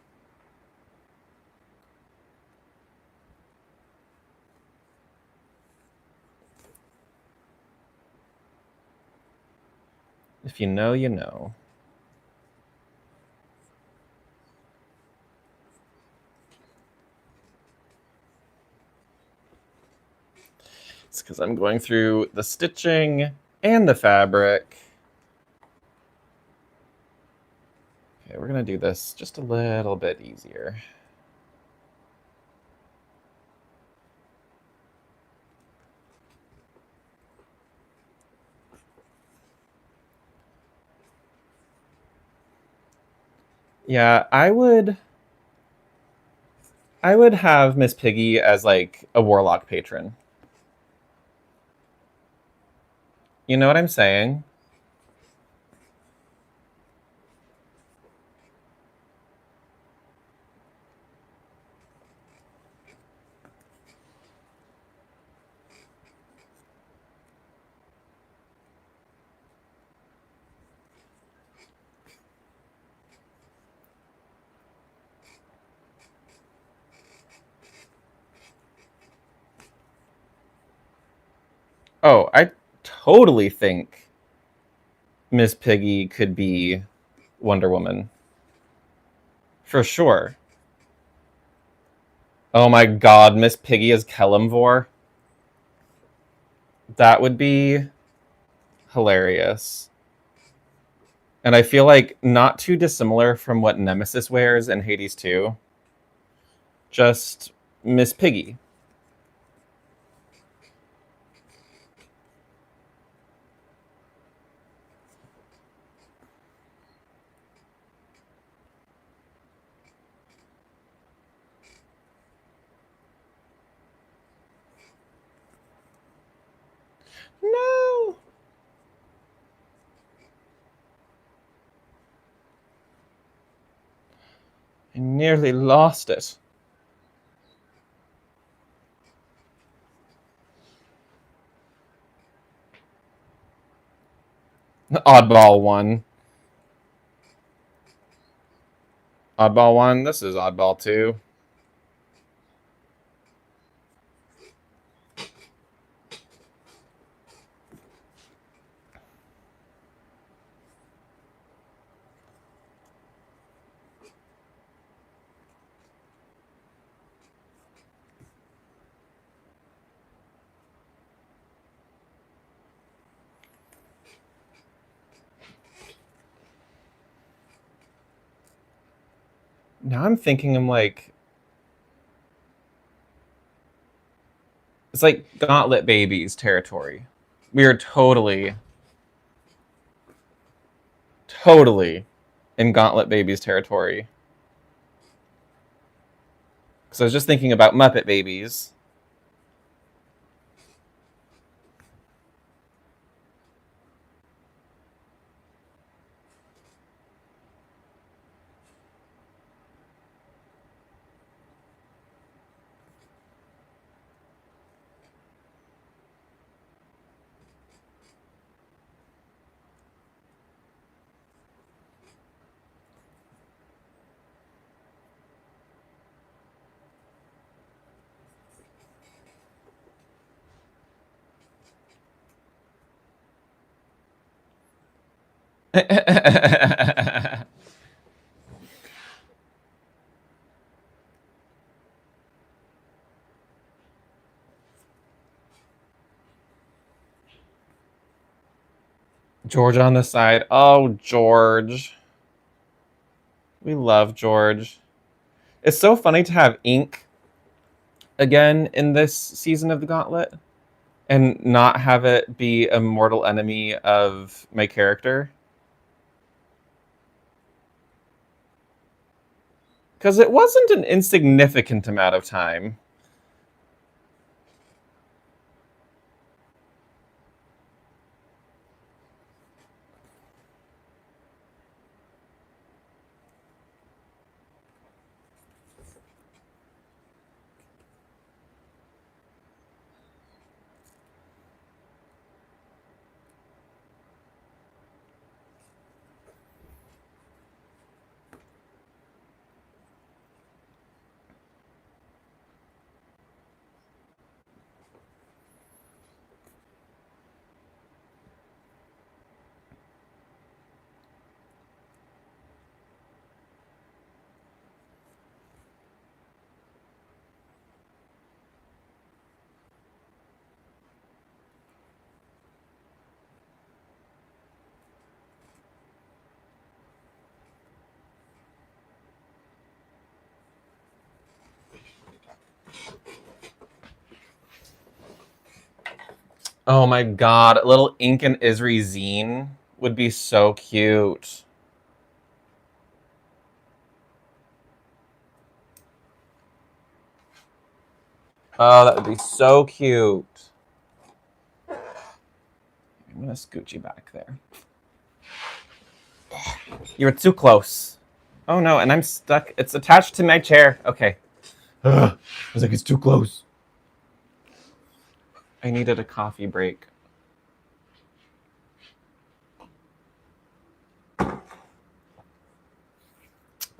A: If you know, you know. It's because I'm going through the stitching and the fabric. Okay, we're going to do this just a little bit easier. Yeah, I would have Miss Piggy as like a warlock patron. You know what I'm saying? Oh, I totally think Miss Piggy could be Wonder Woman. For sure. Oh my god, Miss Piggy as Kellamvor. That would be hilarious. And I feel like not too dissimilar from what Nemesis wears in Hades 2. Just Miss Piggy. No! I nearly lost it. Oddball one. Oddball one. This is oddball two. Now I'm thinking I'm like, it's like Gauntlet Babies territory. We are totally in Gauntlet Babies territory. Because I was just thinking about Muppet Babies. George on the side. Oh, George. We love George. It's so funny to have ink again in this season of the Gauntlet and not have it be a mortal enemy of my character. Because it wasn't an insignificant amount of time. Oh my god, little Ink and Isri zine would be so cute. Oh, that would be so cute. I'm gonna scoot you back there. You were too close. Oh no, and I'm stuck. It's attached to my chair. Okay. I was like, it's too close. I needed a coffee break.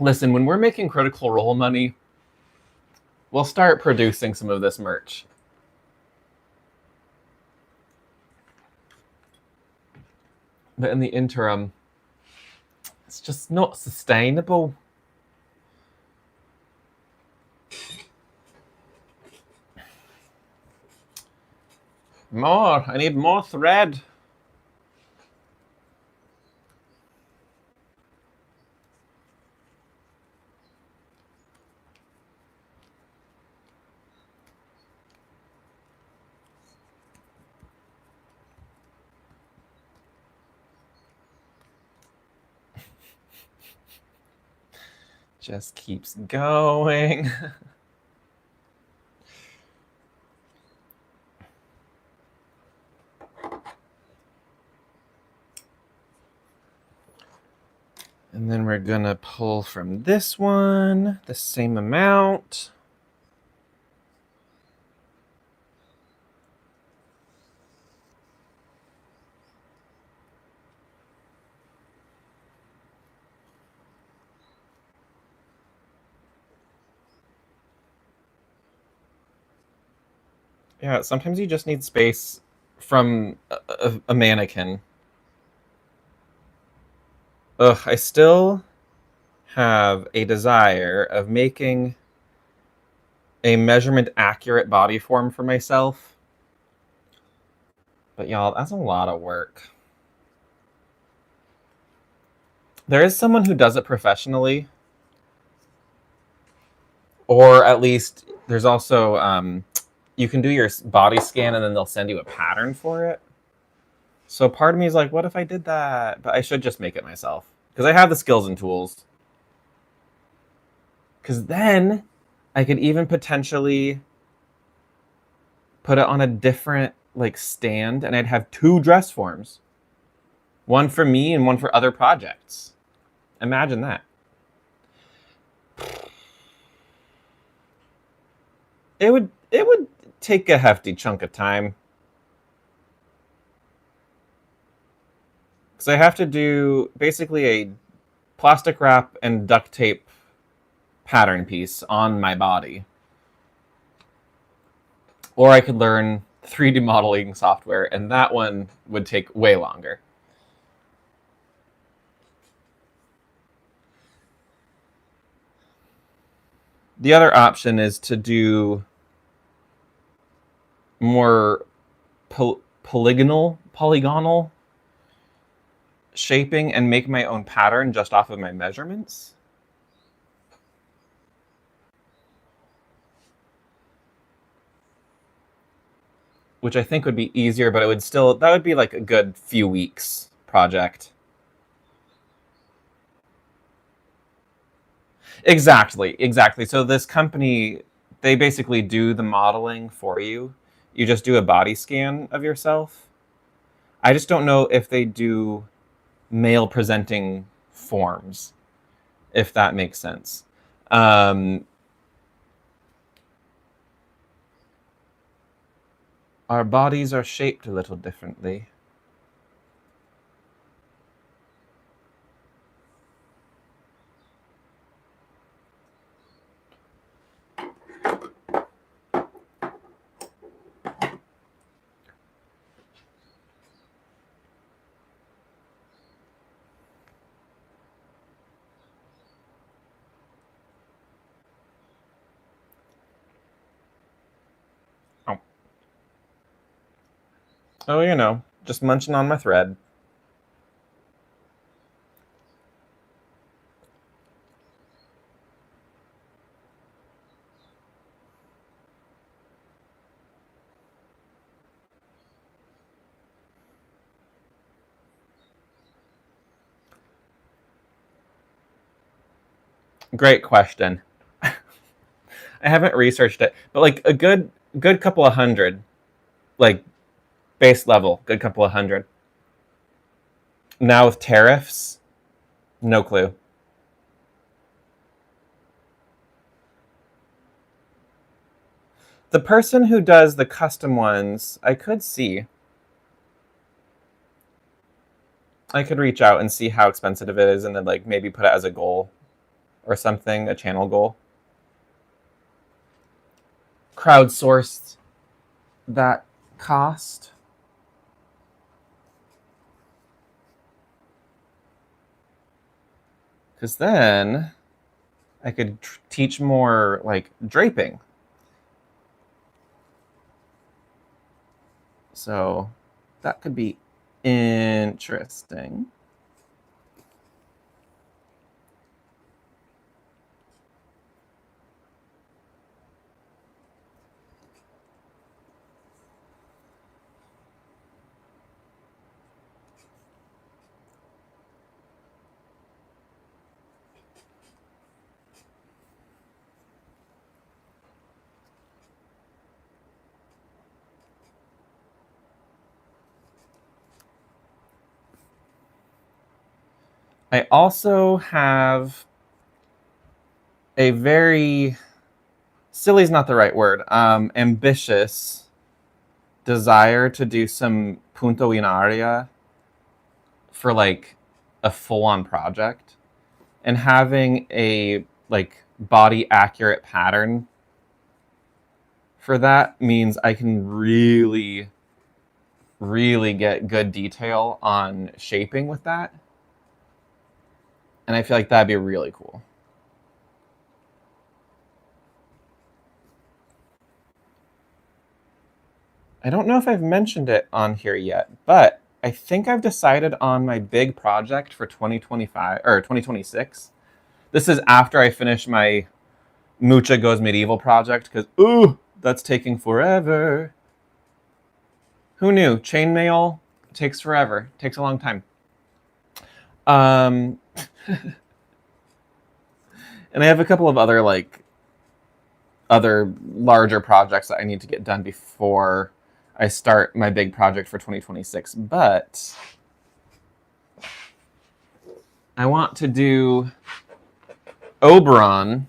A: Listen, when we're making Critical Role money, we'll start producing some of this merch. But in the interim, it's just not sustainable. More. I need more thread. Just keeps going. And then we're gonna pull from this one the same amount. Yeah, sometimes you just need space from a mannequin. Ugh, I still have a desire of making a measurement accurate body form for myself. But y'all, that's a lot of work. There is someone who does it professionally, or at least there's also you can do your body scan and then they'll send you a pattern for it. So part of me is like, what if I did that? But I should just make it myself because I have the skills and tools. Because then I could even potentially put it on a different like stand and I'd have two dress forms. One for me and one for other projects. Imagine that. It would take a hefty chunk of time. Because I have to do basically a plastic wrap and duct tape pattern piece on my body. Or I could learn 3D modeling software, and that one would take way longer. The other option is to do more polygonal shaping and make my own pattern just off of my measurements. Which I think would be easier, but that would be like a good few weeks project. Exactly. So this company, they basically do the modeling for you. You just do a body scan of yourself. I just don't know if they do male presenting forms, if that makes sense. Our bodies are shaped a little differently. Oh, just munching on my thread. Great question. I haven't researched it, but like a good couple of hundred, like base level, good couple of hundred. Now with tariffs, no clue. The person who does the custom ones, I could see. I could reach out and see how expensive it is and then like maybe put it as a goal or something, a channel goal. Crowdsourced that cost. Because then I could teach more like draping. So that could be interesting. I also have a very, silly is not the right word, ambitious desire to do some punto in aria for like a full-on project, and having a like body accurate pattern for that means I can really get good detail on shaping with that, and I feel like that'd be really cool. I don't know if I've mentioned it on here yet, but I think I've decided on my big project for 2025 or 2026. This is after I finish my Mucha Goes Medieval project, because ooh, that's taking forever. Who knew? Chainmail takes forever. Takes a long time. And I have a couple of other other larger projects that I need to get done before I start my big project for 2026. But I want to do Oberon,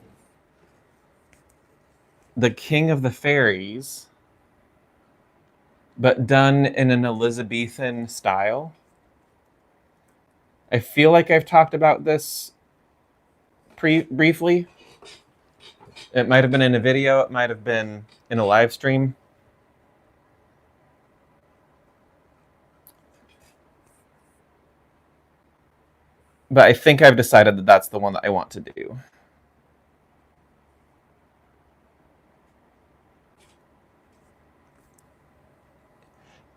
A: the King of the Fairies, but done in an Elizabethan style. I feel like I've talked about this briefly. It might have been in a video, it might have been in a live stream. But I think I've decided that that's the one that I want to do.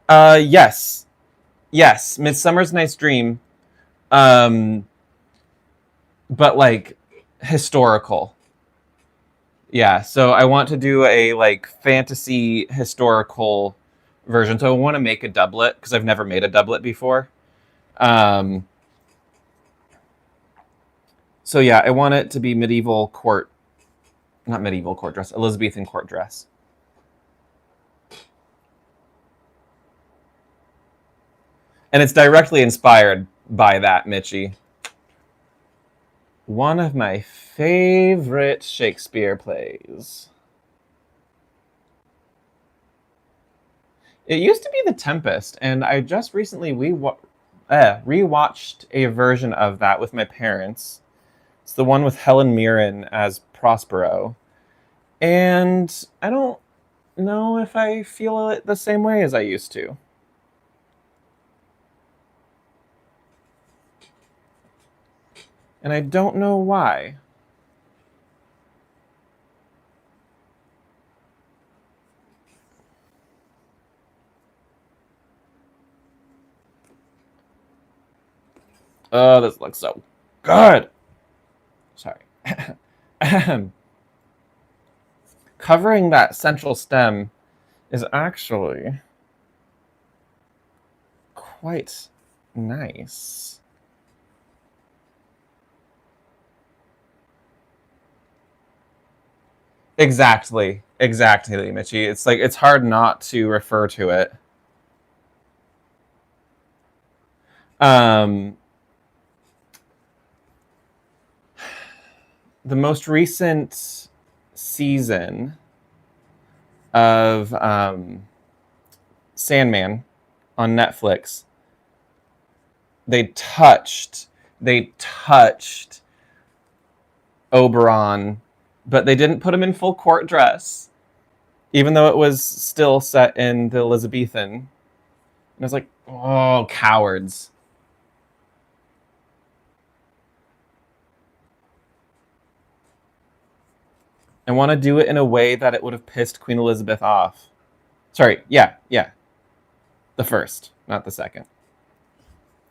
A: Yes. Yes, Midsummer's Night's Dream. But like historical. Yeah, so I want to do a like fantasy historical version. So I want to make a doublet because I've never made a doublet before. So yeah, I want it to be medieval court, not medieval court dress, Elizabethan court dress. And it's directly inspired by that, Mitchie. One of my favorite Shakespeare plays. It used to be The Tempest, and I just recently rewatched a version of that with my parents. It's the one with Helen Mirren as Prospero. And I don't know if I feel it the same way as I used to. And I don't know why. Oh, this looks so good. Sorry. Covering that central stem is actually quite nice. Exactly, Mitchie. It's like it's hard not to refer to it. Um, the most recent season of Sandman on Netflix, they touched Oberon, but they didn't put him in full court dress, even though it was still set in the Elizabethan. And I was like, oh, cowards. I want to do it in a way that it would have pissed Queen Elizabeth off. Sorry, yeah. The first, not the second.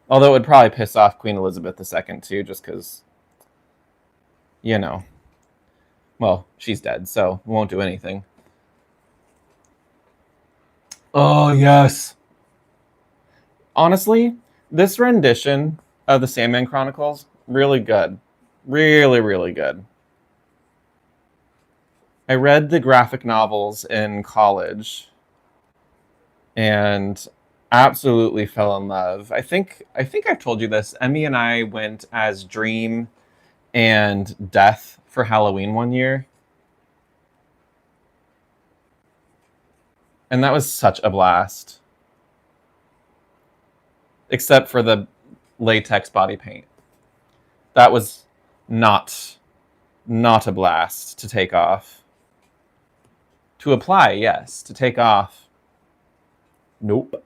A: Although it would probably piss off Queen Elizabeth II too, just because, well, she's dead, so won't do anything. Oh, yes. Honestly, this rendition of the Sandman Chronicles, really good. Really, really good. I read the graphic novels in college and absolutely fell in love. I think I've told you this. Emmy and I went as Dream and Death for Halloween one year. And that was such a blast. Except for the latex body paint. That was not a blast to take off. To apply, yes. To take off, nope.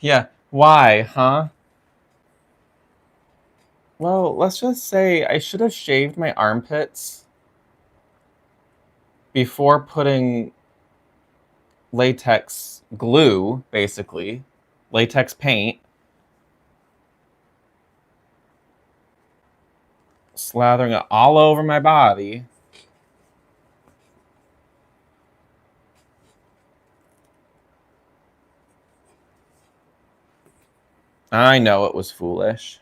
A: Yeah, why, huh? Well, let's just say I should have shaved my armpits before putting latex glue, basically, latex paint, slathering it all over my body. I know it was foolish.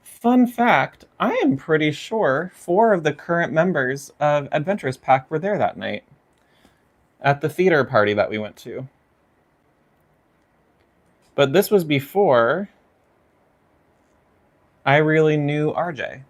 A: Fun fact, I am pretty sure 4 of the current members of Adventurous Pack were there that night at the theater party that we went to. But this was before I really knew RJ.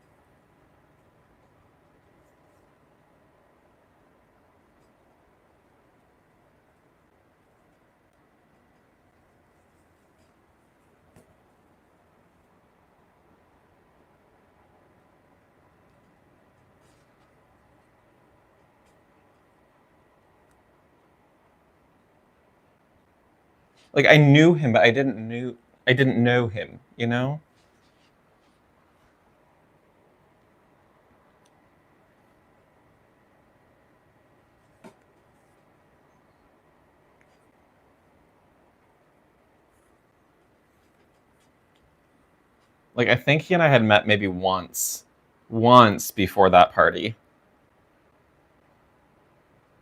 A: Like I knew him, but I didn't know him, you know? Like I think he and I had met maybe once before that party.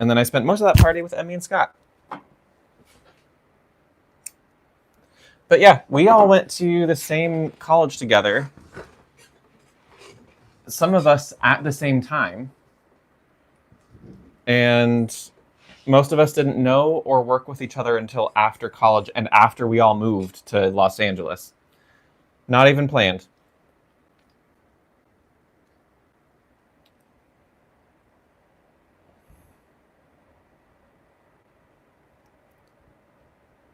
A: And then I spent most of that party with Emmy and Scott. But yeah, we all went to the same college together. Some of us at the same time. And most of us didn't know or work with each other until after college and after we all moved to Los Angeles. Not even planned.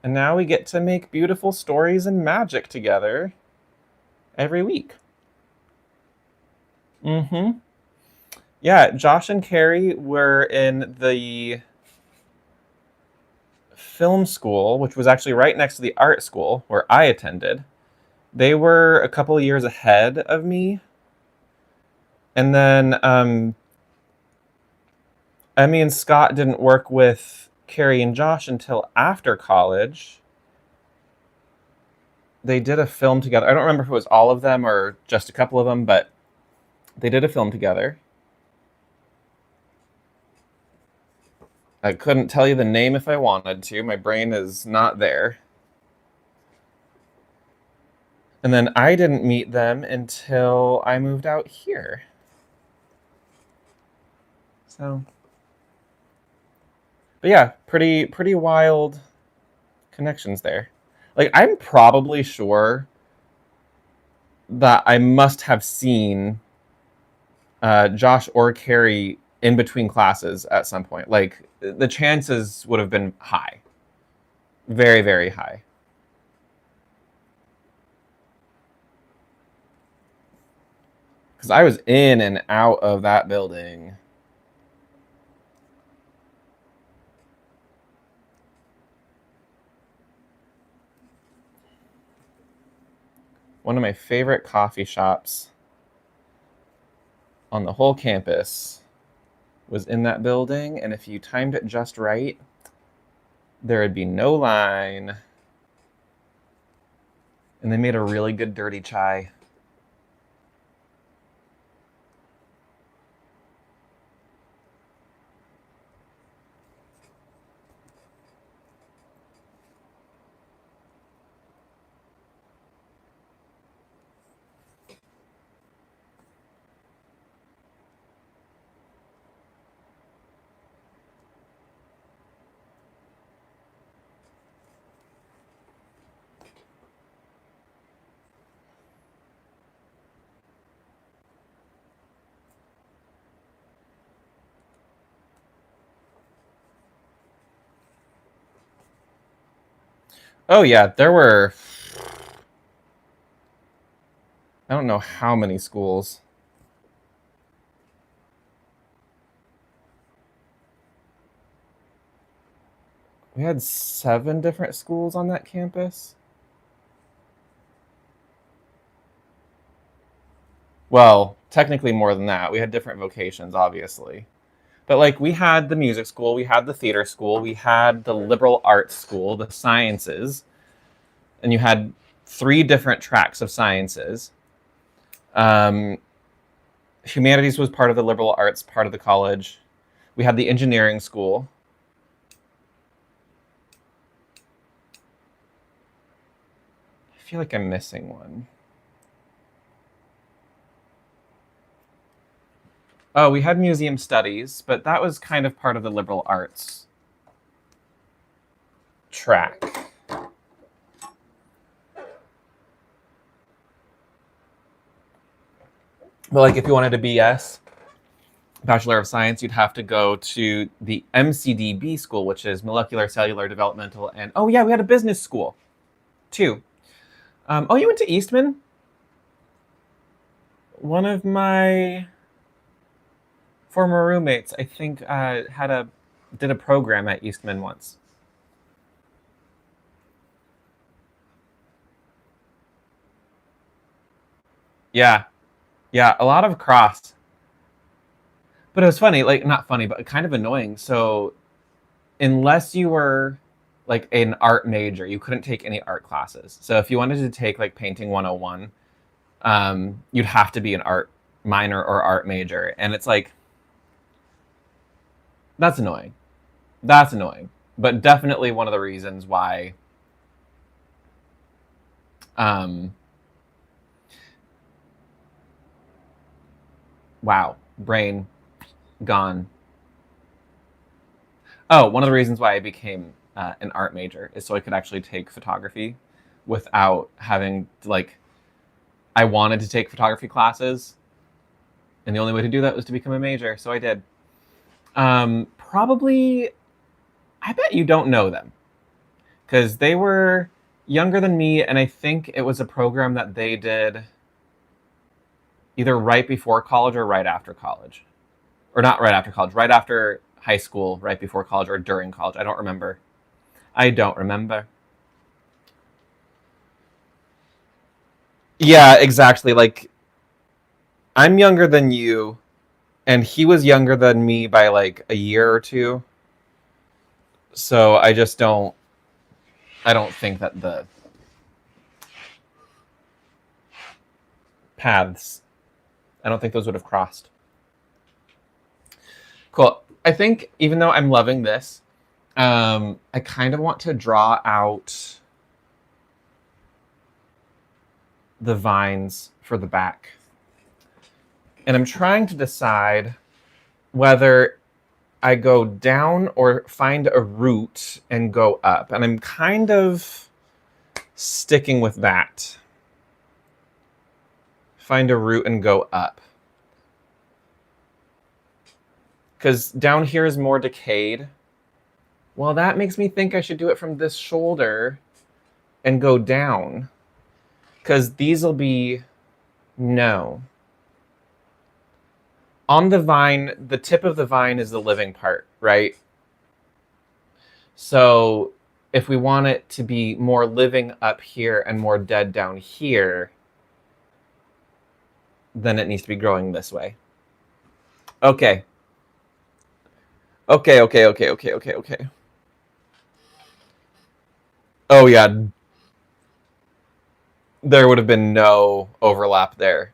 A: And now we get to make beautiful stories and magic together every week. Mm-hmm. Yeah, Josh and Carrie were in the film school, which was actually right next to the art school where I attended. They were a couple of years ahead of me. And then Emmy and Scott didn't work with Carrie and Josh until after college. they did a film together. I don't remember if it was all of them or just a couple of them, but they did a film together. I couldn't tell you the name if I wanted to. My brain is not there. And then I didn't meet them until I moved out here. So, but yeah, pretty wild connections there. Like, I'm probably sure that I must have seen Josh or Carrie in between classes at some point. Like, the chances would have been high. Very, very high. Because I was in and out of that building. One of my favorite coffee shops on the whole campus was in that building, and if you timed it just right, there would be no line. And they made a really good dirty chai. Oh yeah, there were, I don't know how many schools. We had 7 different schools on that campus. Well, technically more than that. We had different vocations, obviously. But like, we had the music school, we had the theater school, we had the liberal arts school, the sciences, and you had 3 different tracks of sciences. Humanities was part of the liberal arts part of the college. We had the engineering school. I feel like I'm missing one. Oh, we had museum studies, but that was kind of part of the liberal arts track. But like, if you wanted a BS, Bachelor of Science, you'd have to go to the MCDB school, which is Molecular, Cellular, Developmental, and oh yeah, we had a business school too. Oh, you went to Eastman? One of my former roommates, I think, did a program at Eastman once. Yeah, yeah, a lot of cross. But it was funny, like not funny, but kind of annoying. So unless you were like an art major, you couldn't take any art classes. So if you wanted to take like painting 101, you'd have to be an art minor or art major. And it's like, that's annoying. That's annoying. But definitely one of the reasons why wow, brain gone. Oh, one of the reasons why I became an art major is so I could actually take photography without having to, like, I wanted to take photography classes, and the only way to do that was to become a major, so I did. Probably, I bet you don't know them, because they were younger than me, and I think it was a program that they did either right before college or right after college. Or not right after college, right after high school, right before college, or during college. I don't remember. I don't remember. Yeah, exactly. Like, I'm younger than you, and he was younger than me by like a year or two. So I just don't. I don't think that paths. I don't think those would have crossed. Cool. I think even though I'm loving this, I kind of want to draw out the vines for the back. And I'm trying to decide whether I go down or find a root and go up. And I'm kind of sticking with that. Find a root and go up. Because down here is more decayed. Well, that makes me think I should do it from this shoulder and go down. Because these will be, no. On the vine, the tip of the vine is the living part, right? So if we want it to be more living up here and more dead down here, then it needs to be growing this way. Okay. Okay. Oh yeah. There would have been no overlap there.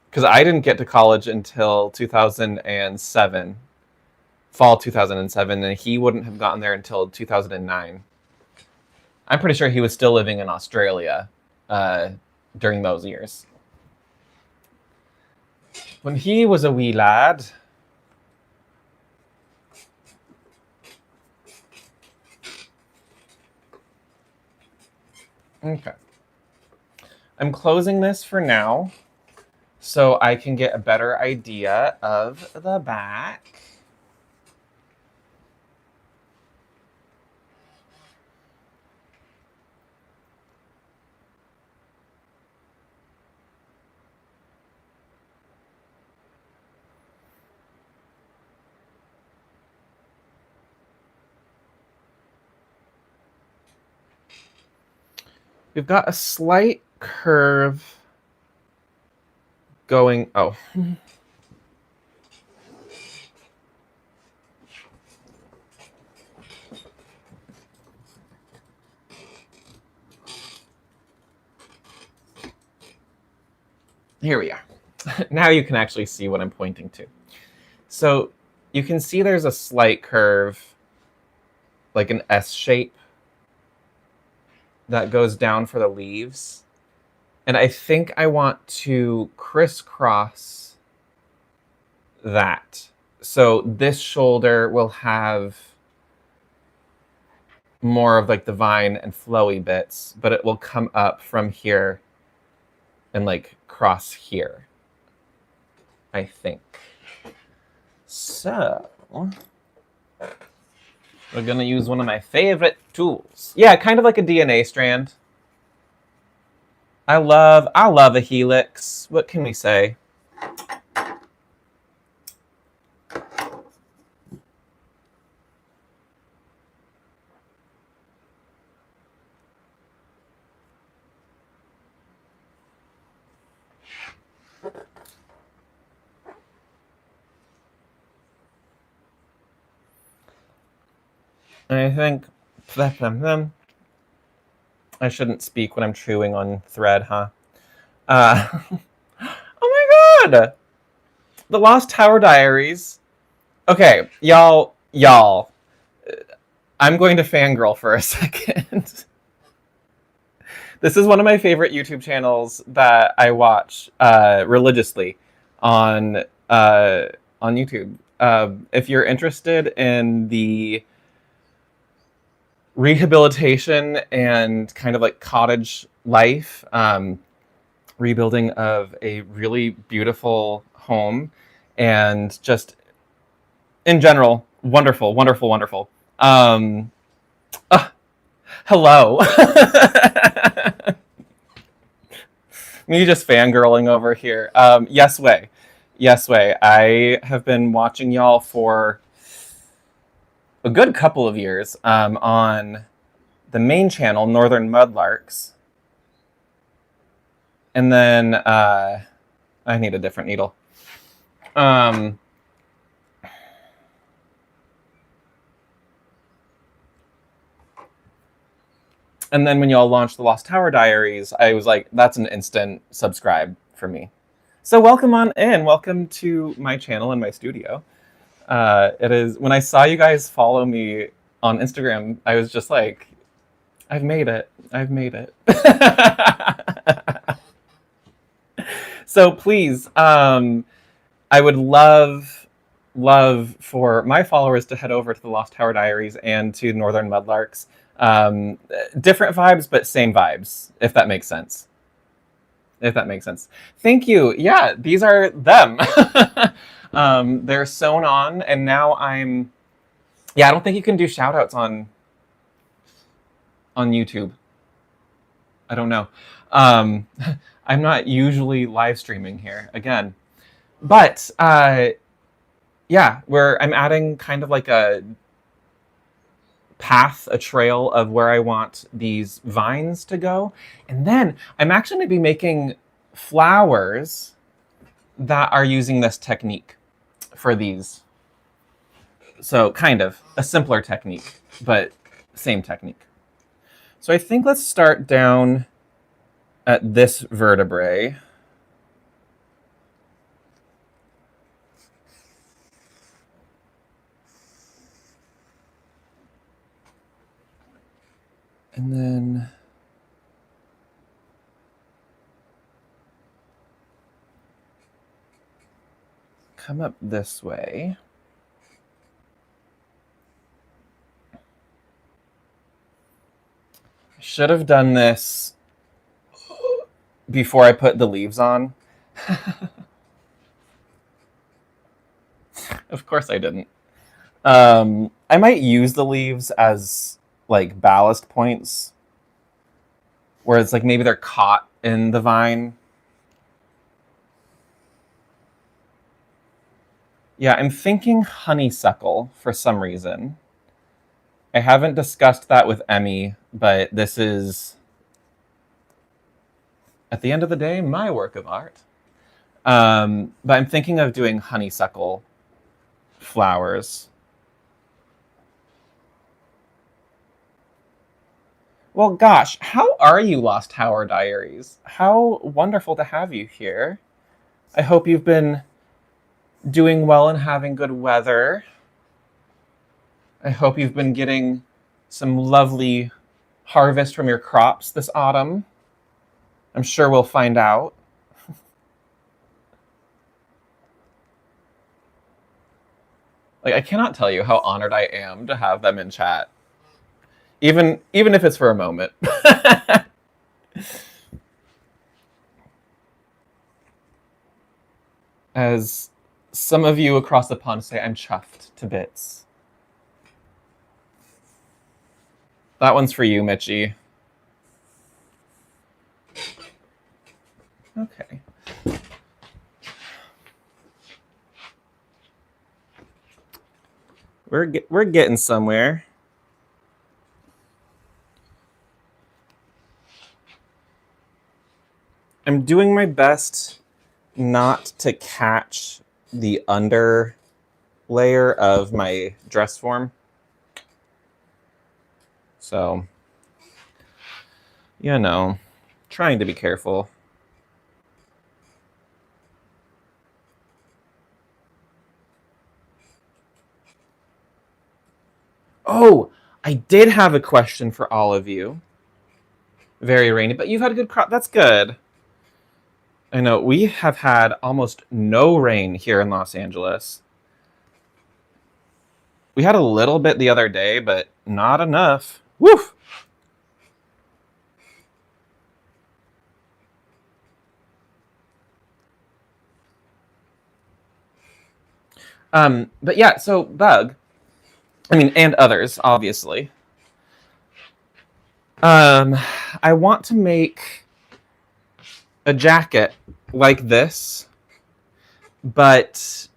A: Because I didn't get to college until 2007. Fall 2007, and he wouldn't have gotten there until 2009. I'm pretty sure he was still living in Australia during those years. When he was a wee lad. Okay. I'm closing this for now so I can get a better idea of the back. We've got a slight curve going. Oh. Here we are. Now you can actually see what I'm pointing to. So you can see there's a slight curve, like an S shape, that goes down for the leaves. And I think I want to crisscross that. So this shoulder will have more of like the vine and flowy bits, but it will come up from here and like cross here, I think. So we're gonna use one of my favorite tools. Yeah, kind of like a DNA strand. I love a helix. What can we say? I think I shouldn't speak when I'm chewing on thread, huh? Oh my god! The Lost Tower Diaries. Okay, y'all, I'm going to fangirl for a second. This is one of my favorite YouTube channels that I watch religiously on YouTube. If you're interested in the rehabilitation and kind of like cottage life, rebuilding of a really beautiful home, and just in general, wonderful. Hello. Me just fangirling over here. Yes way. I have been watching y'all for a good couple of years on the main channel, Northern Mudlarks. And then I need a different needle. And then when y'all launched the Lost Tower Diaries, I was like, that's an instant subscribe for me. So welcome on in. Welcome to my channel and my studio. It is, when I saw you guys follow me on Instagram, I was just like, I've made it. I've made it. So please, I would love for my followers to head over to the Lost Tower Diaries and to Northern Mudlarks. Different vibes, but same vibes, if that makes sense. If that makes sense. Thank you. Yeah, these are them. They're sewn on, and now I'm... Yeah, I don't think you can do shout-outs on YouTube. I don't know. I'm not usually live streaming here, again. But, yeah, I'm adding kind of like a path, a trail of where I want these vines to go. And then I'm actually going to be making flowers that are using this technique for these. So kind of a simpler technique, but same technique. So I think let's start down at this vertebrae. And then come up this way. I should have done this before I put the leaves on. Of course I didn't. I might use the leaves as like ballast points, where it's like maybe they're caught in the vine. Yeah, I'm thinking honeysuckle for some reason. I haven't discussed that with Emmy, but this is, at the end of the day, my work of art. But I'm thinking of doing honeysuckle flowers. Well, gosh, how are you, Lost Tower Diaries? How wonderful to have you here. I hope you've been doing well and having good weather. I hope you've been getting some lovely harvest from your crops this autumn. I'm sure we'll find out. Like, I cannot tell you how honored I am to have them in chat. Even if it's for a moment. As some of you across the pond say, I'm chuffed to bits. That one's for you, Mitchie. Okay. We're getting somewhere. I'm doing my best not to catch the under layer of my dress form. So, you know, trying to be careful. Oh, I did have a question for all of you. Very rainy, but you've had a good crop. That's good. I know, we have had almost no rain here in Los Angeles. We had a little bit the other day, but not enough. Woof! But yeah, so Bug, I mean, and others, obviously. I want to make a jacket like this, but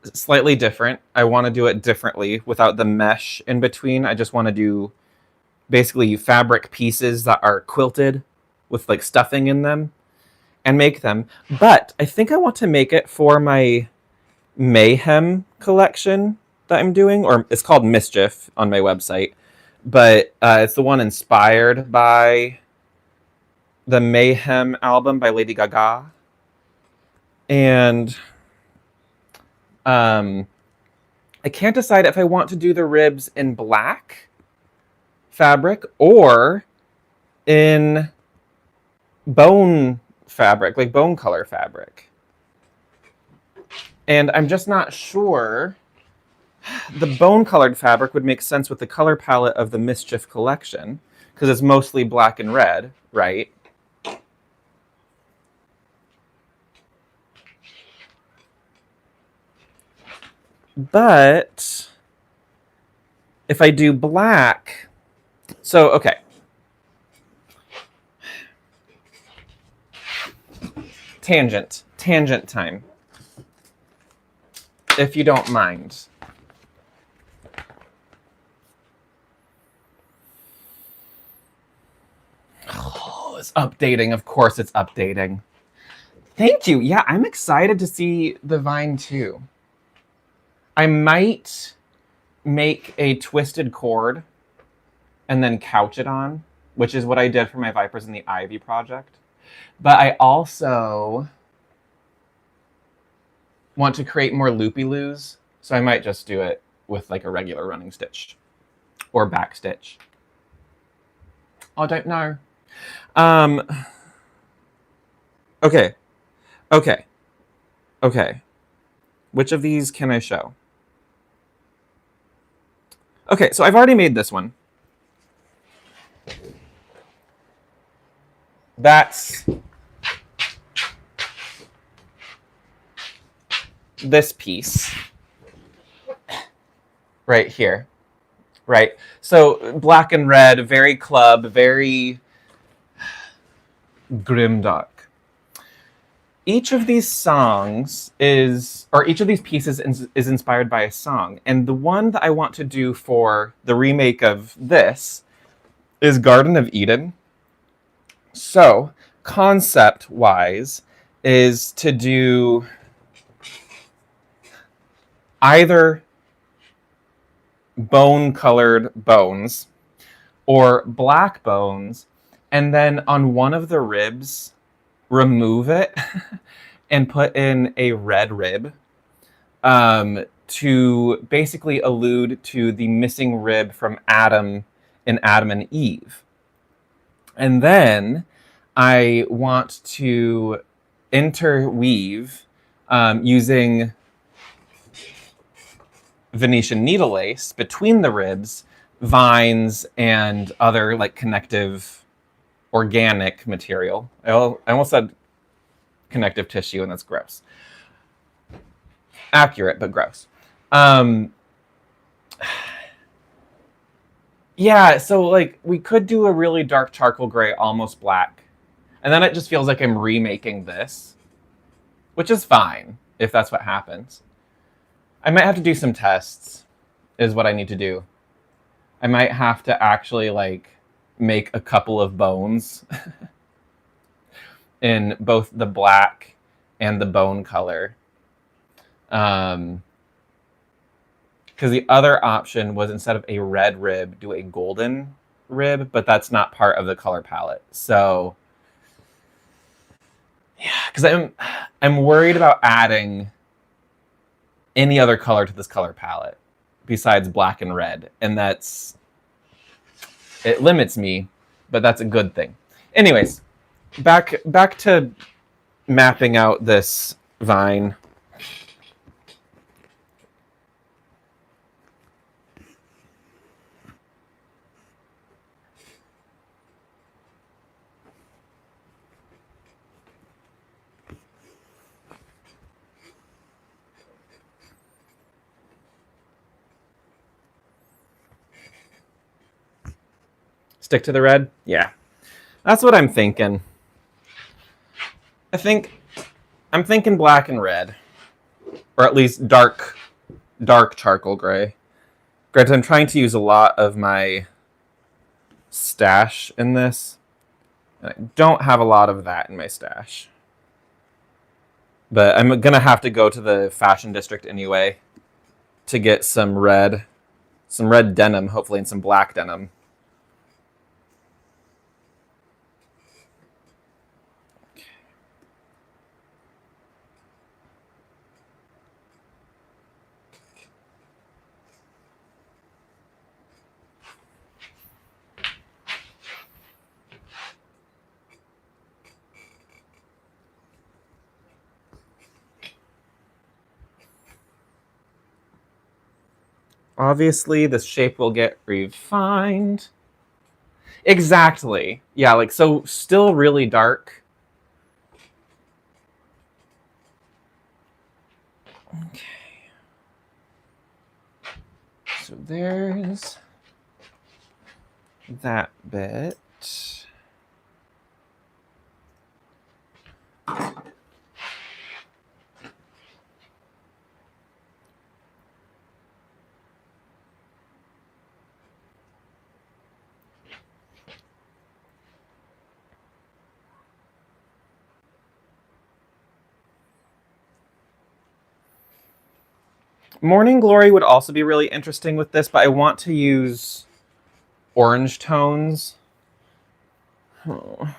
A: slightly different. I want to do it differently without the mesh in between. I just want to do basically fabric pieces that are quilted with like stuffing in them and make them. But I think I want to make it for my Mayhem collection that I'm doing, or it's called Mischief on my website. But it's the one inspired by the Mayhem album by Lady Gaga. And I can't decide if I want to do the ribs in black fabric or in bone fabric, like bone color fabric. And I'm just not sure. The bone colored fabric would make sense with the color palette of the Mischief collection because it's mostly black and red, right? But if I do black, so okay. Tangent time, if you don't mind. Oh, it's updating. Of course it's updating. Thank you. Yeah, I'm excited to see the vine too. I might make a twisted cord and then couch it on, which is what I did for my Vipers in the Ivy project. But I also want to create more loopy-loos, so I might just do it with like a regular running stitch or back stitch. I don't know. Okay. Which of these can I show? Okay, so I've already made this one. That's this piece right here, right? So black and red, very club, very grimdark. Each of these songs each of these pieces is inspired by a song. And the one that I want to do for the remake of this is Garden of Eden. So, concept-wise, is to do either bone-colored bones or black bones, and then on one of the ribs, remove it and put in a red rib to basically allude to the missing rib from Adam in Adam and Eve. And then I want to interweave using Venetian needle lace between the ribs, vines, and other like connective organic material. I almost said connective tissue, and that's gross. Accurate, but gross. Yeah, so like we could do a really dark charcoal gray, almost black. And then it just feels like I'm remaking this, which is fine if that's what happens. I might have to do some tests, is what I need to do. I might have to actually like make a couple of bones in both the black and the bone color. Because the other option was instead of a red rib, do a golden rib, but that's not part of the color palette. So yeah, because I'm worried about adding any other color to this color palette besides black and red, and it limits me, but that's a good thing. Anyways, back to mapping out this vine. Stick to the red? Yeah. That's what I'm thinking. I'm thinking black and red. Or at least dark charcoal gray. Granted, I'm trying to use a lot of my stash in this. And I don't have a lot of that in my stash. But I'm going to have to go to the fashion district anyway to get some red denim, hopefully, and some black denim. Obviously, this shape will get refined. Exactly. Yeah, like, so still really dark. Okay. So there's that bit. Morning Glory would also be really interesting with this, but I want to use orange tones. Oh.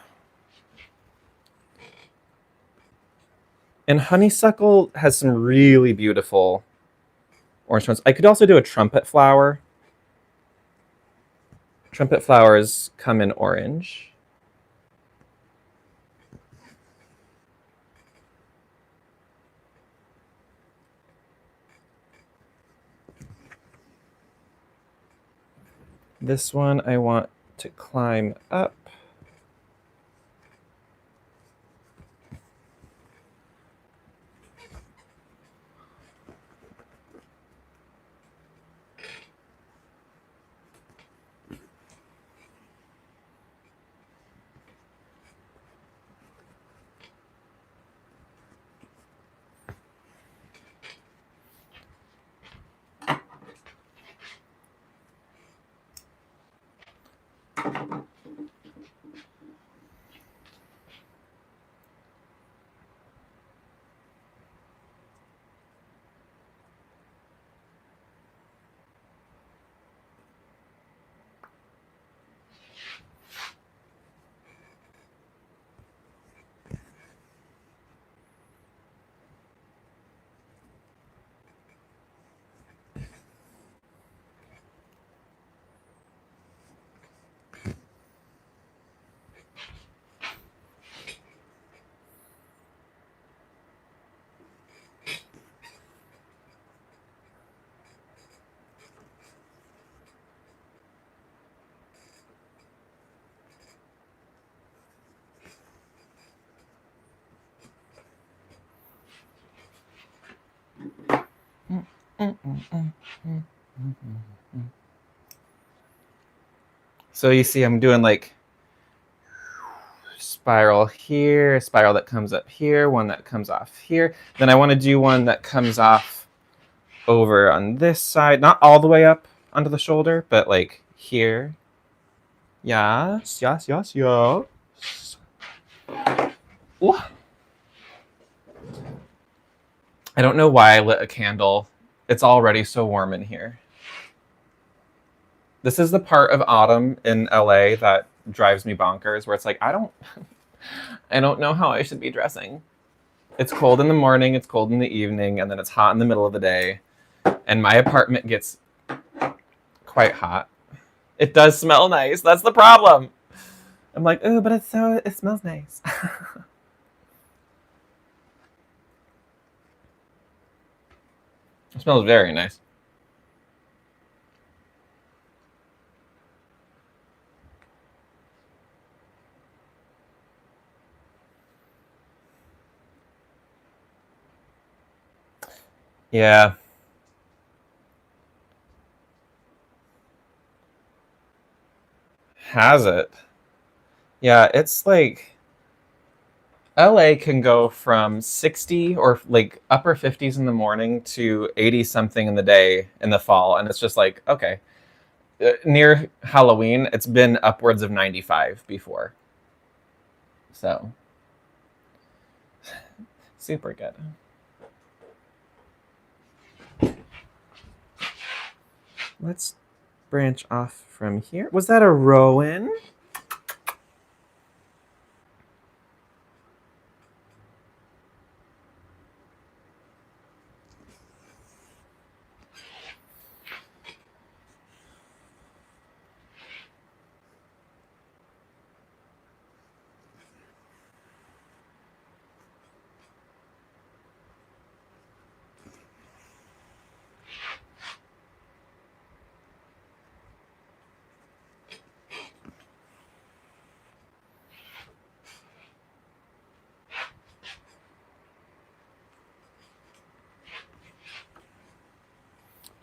A: And Honeysuckle has some really beautiful orange tones. I could also do a trumpet flower. Trumpet flowers come in orange. This one I want to climb up. So you see I'm doing like spiral here, spiral that comes up here, one that comes off here. Then I want to do one that comes off over on this side, not all the way up onto the shoulder, but like here. Yes, yes, yes, yes. Ooh. I don't know why I lit a candle. It's already so warm in here. This is the part of autumn in LA that drives me bonkers, where it's like, I don't know how I should be dressing. It's cold in the morning, it's cold in the evening, and then it's hot in the middle of the day. And my apartment gets quite hot. It does smell nice. That's the problem. I'm like, oh, but it smells nice. It smells very nice. Yeah. Has it? Yeah, it's like LA can go from 60 or like upper 50s in the morning to 80 something in the day in the fall. And it's just like, okay. Near Halloween, it's been upwards of 95 before. So, super good. Let's branch off from here. Was that a Rowan?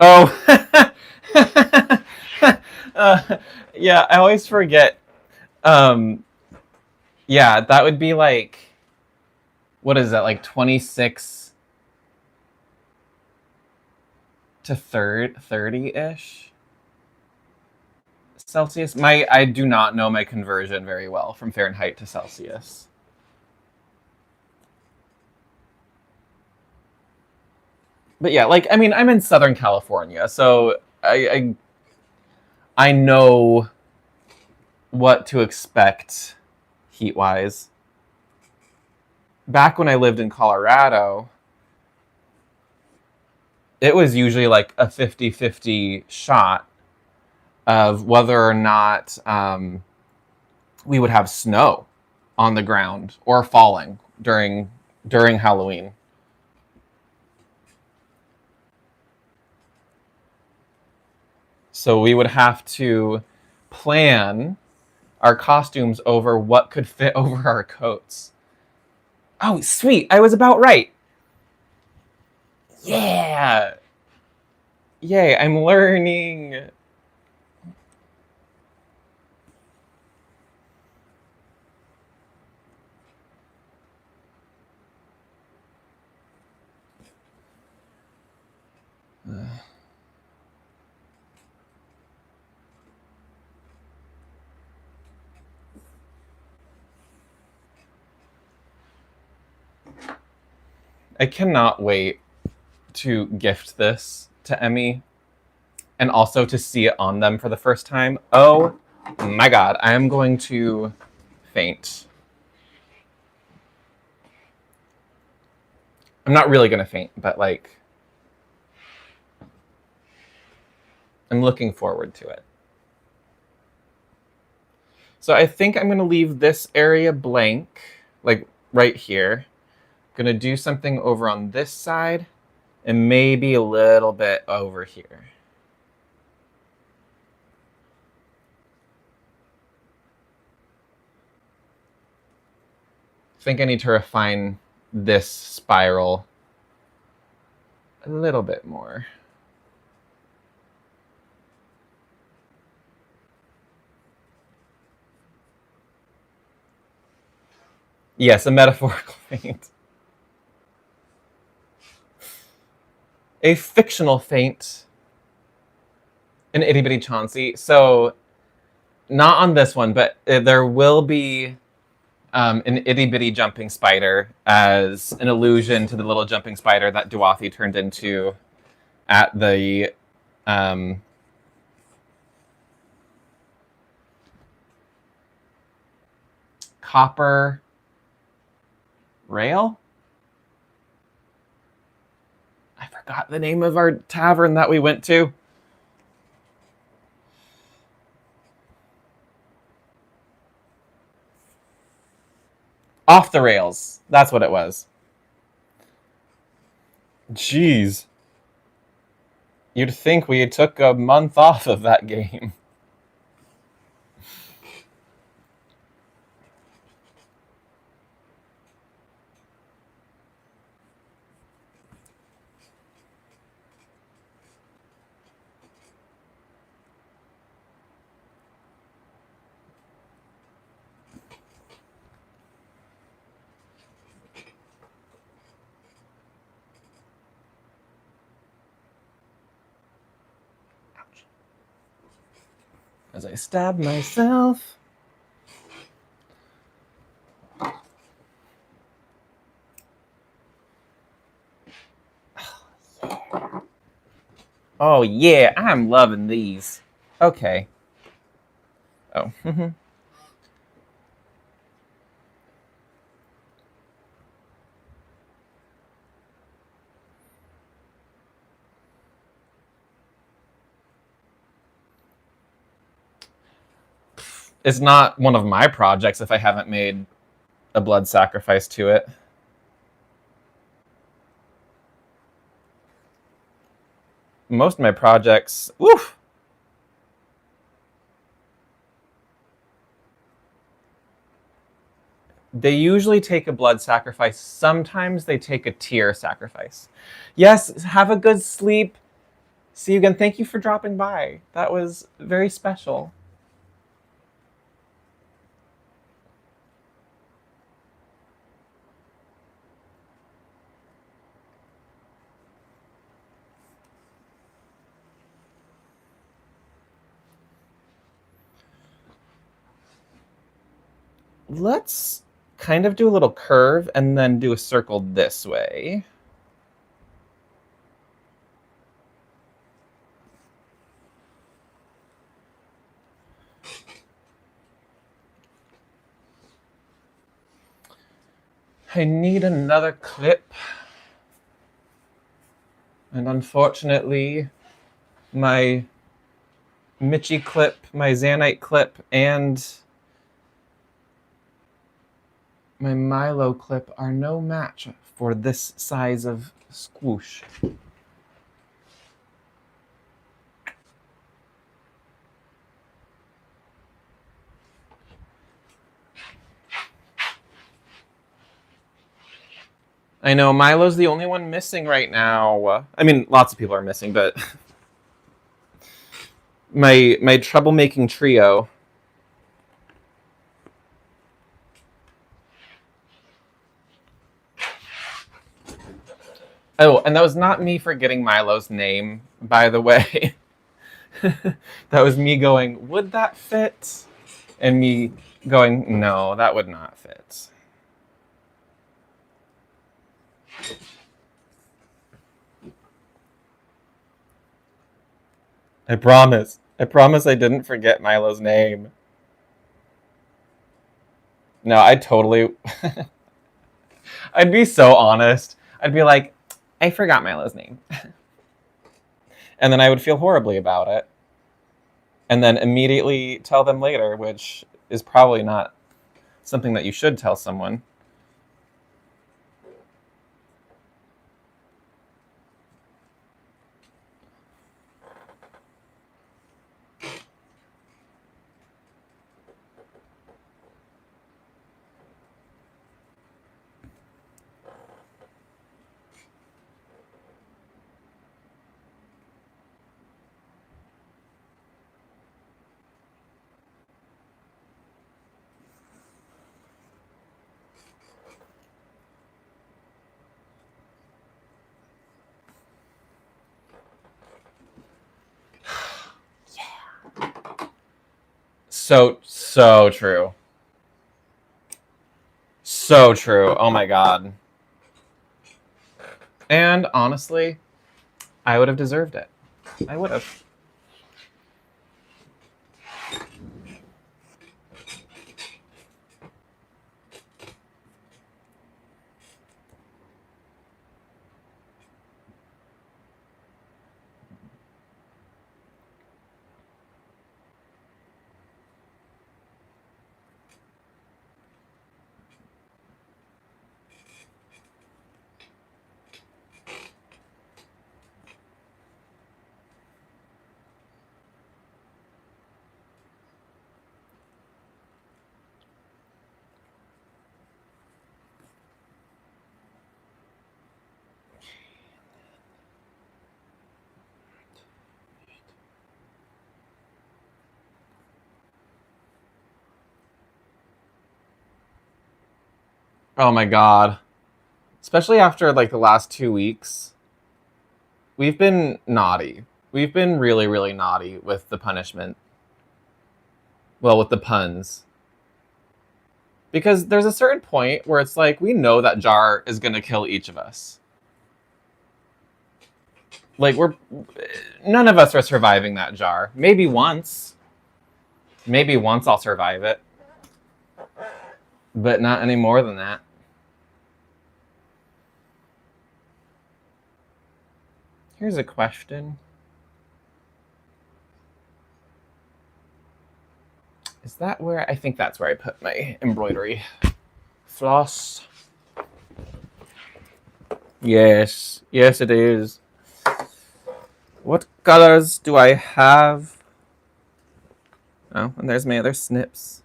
A: Oh. Yeah, I always forget. Um, yeah, that would be like, what is that, like 26 to 30-ish Celsius? I do not know my conversion very well from Fahrenheit to Celsius. But yeah, like, I mean, I'm in Southern California, so I know what to expect heat wise. Back when I lived in Colorado, it was usually like a 50-50 shot of whether or not we would have snow on the ground or falling during Halloween. So we would have to plan our costumes over what could fit over our coats. Oh, sweet. I was about right. Yeah. Yay, I'm learning. I cannot wait to gift this to Emmy and also to see it on them for the first time. Oh my god, I am going to faint. I'm not really going to faint, but like, I'm looking forward to it. So I think I'm going to leave this area blank, like right here. Going to do something over on this side and maybe a little bit over here. I think I need to refine this spiral a little bit more. Yes, a metaphorical faint. A fictional faint. An itty bitty Chauncey. So, not on this one, but there will be an itty bitty jumping spider as an allusion to the little jumping spider that Duathi turned into at the copper rail. I forgot the name of our tavern that we went to. Off the rails. That's what it was. Jeez. You'd think we took a month off of that game. As I stab myself. Oh yeah, I'm loving these. Okay. Oh. It's not one of my projects if I haven't made a blood sacrifice to it. Most of my projects, oof. They usually take a blood sacrifice. Sometimes they take a tear sacrifice. Yes, have a good sleep. See you again. Thank you for dropping by. That was very special. Let's kind of do a little curve and then do a circle this way. I need another clip. And unfortunately, my Mitchie clip, my Zanite clip, and my Milo clip are no match for this size of squoosh. I know Milo's the only one missing right now. I mean, lots of people are missing, but my troublemaking trio. Oh, and that was not me forgetting Milo's name, by the way. That was me going, would that fit? And me going, no, that would not fit. I promise. I promise I didn't forget Milo's name. No, I totally... I'd be so honest. I'd be like, I forgot Milo's name. And then I would feel horribly about it. And then immediately tell them later, which is probably not something that you should tell someone. So true. So true. Oh my god. And honestly, I would have deserved it. I would have. Oh my god. Especially after like the last 2 weeks, we've been naughty. We've been really, really naughty with the punishment. Well, with the puns. Because there's a certain point where it's like, we know that jar is going to kill each of us. Like, none of us are surviving that jar. Maybe once. Maybe once I'll survive it. But not any more than that. Here's a question. Is that where... I think that's where I put my embroidery floss. Yes. Yes, it is. What colors do I have? Oh, and there's my other snips.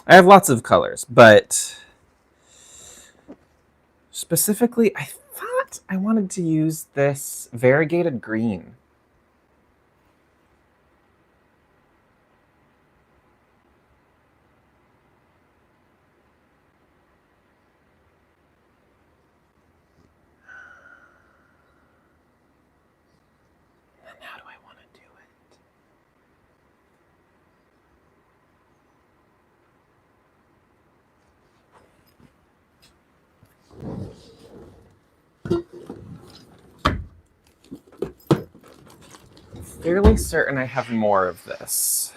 A: I have lots of colors, but Specifically, I thought I wanted to use this variegated green. And how do I want to do it? Fairly certain I have more of this.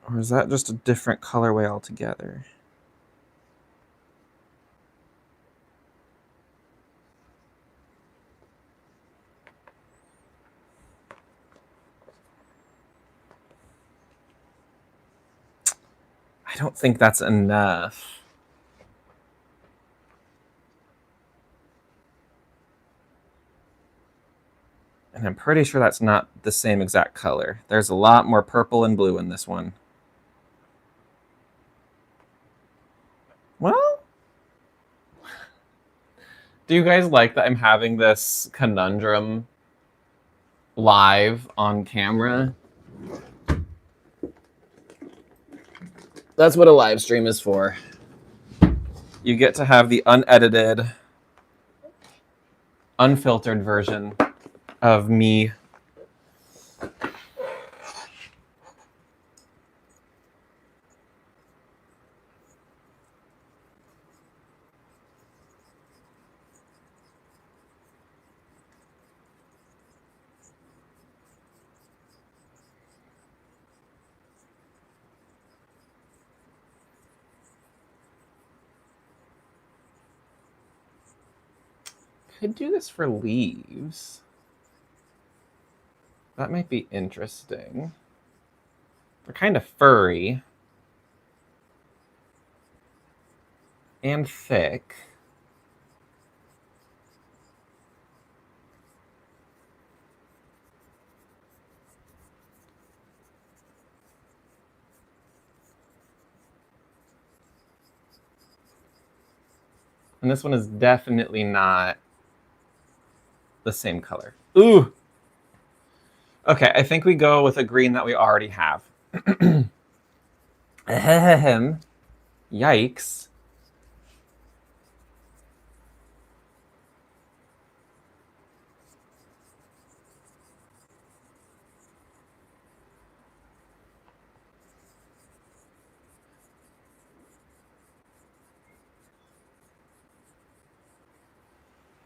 A: Or is that just a different colorway altogether? I don't think that's enough. And I'm pretty sure that's not the same exact color. There's a lot more purple and blue in this one. Well, do you guys like that I'm having this conundrum live on camera? That's what a live stream is for. You get to have the unedited, unfiltered version of me. Could do this for leaves. That might be interesting. They're kind of furry and thick. And this one is definitely not the same color. Ooh! Okay, I think we go with a green that we already have. Ahem. Yikes.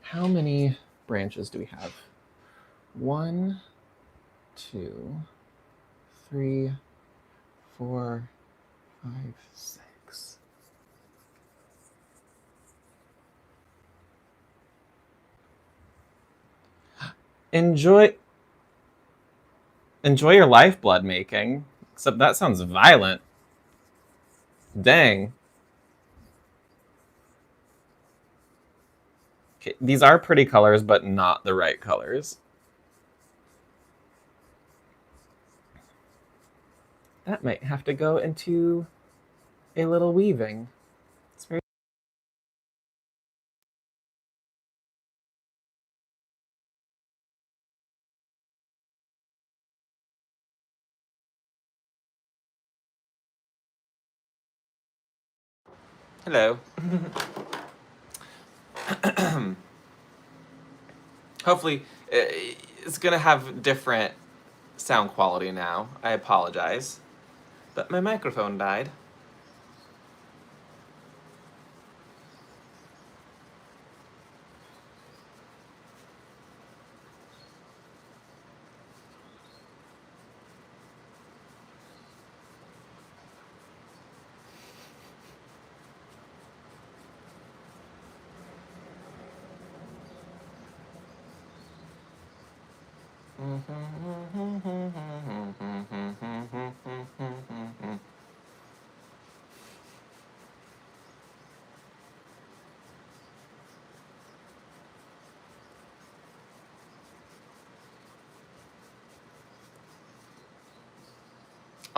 A: How many branches do we have? 1, 2, 3, 4, 5, 6. Enjoy your lifeblood making. Except that sounds violent. Dang. Okay, these are pretty colors, but not the right colors. That might have to go into a little weaving. It's very Hello. Hopefully, it's gonna have different sound quality now. I apologize. But my microphone died.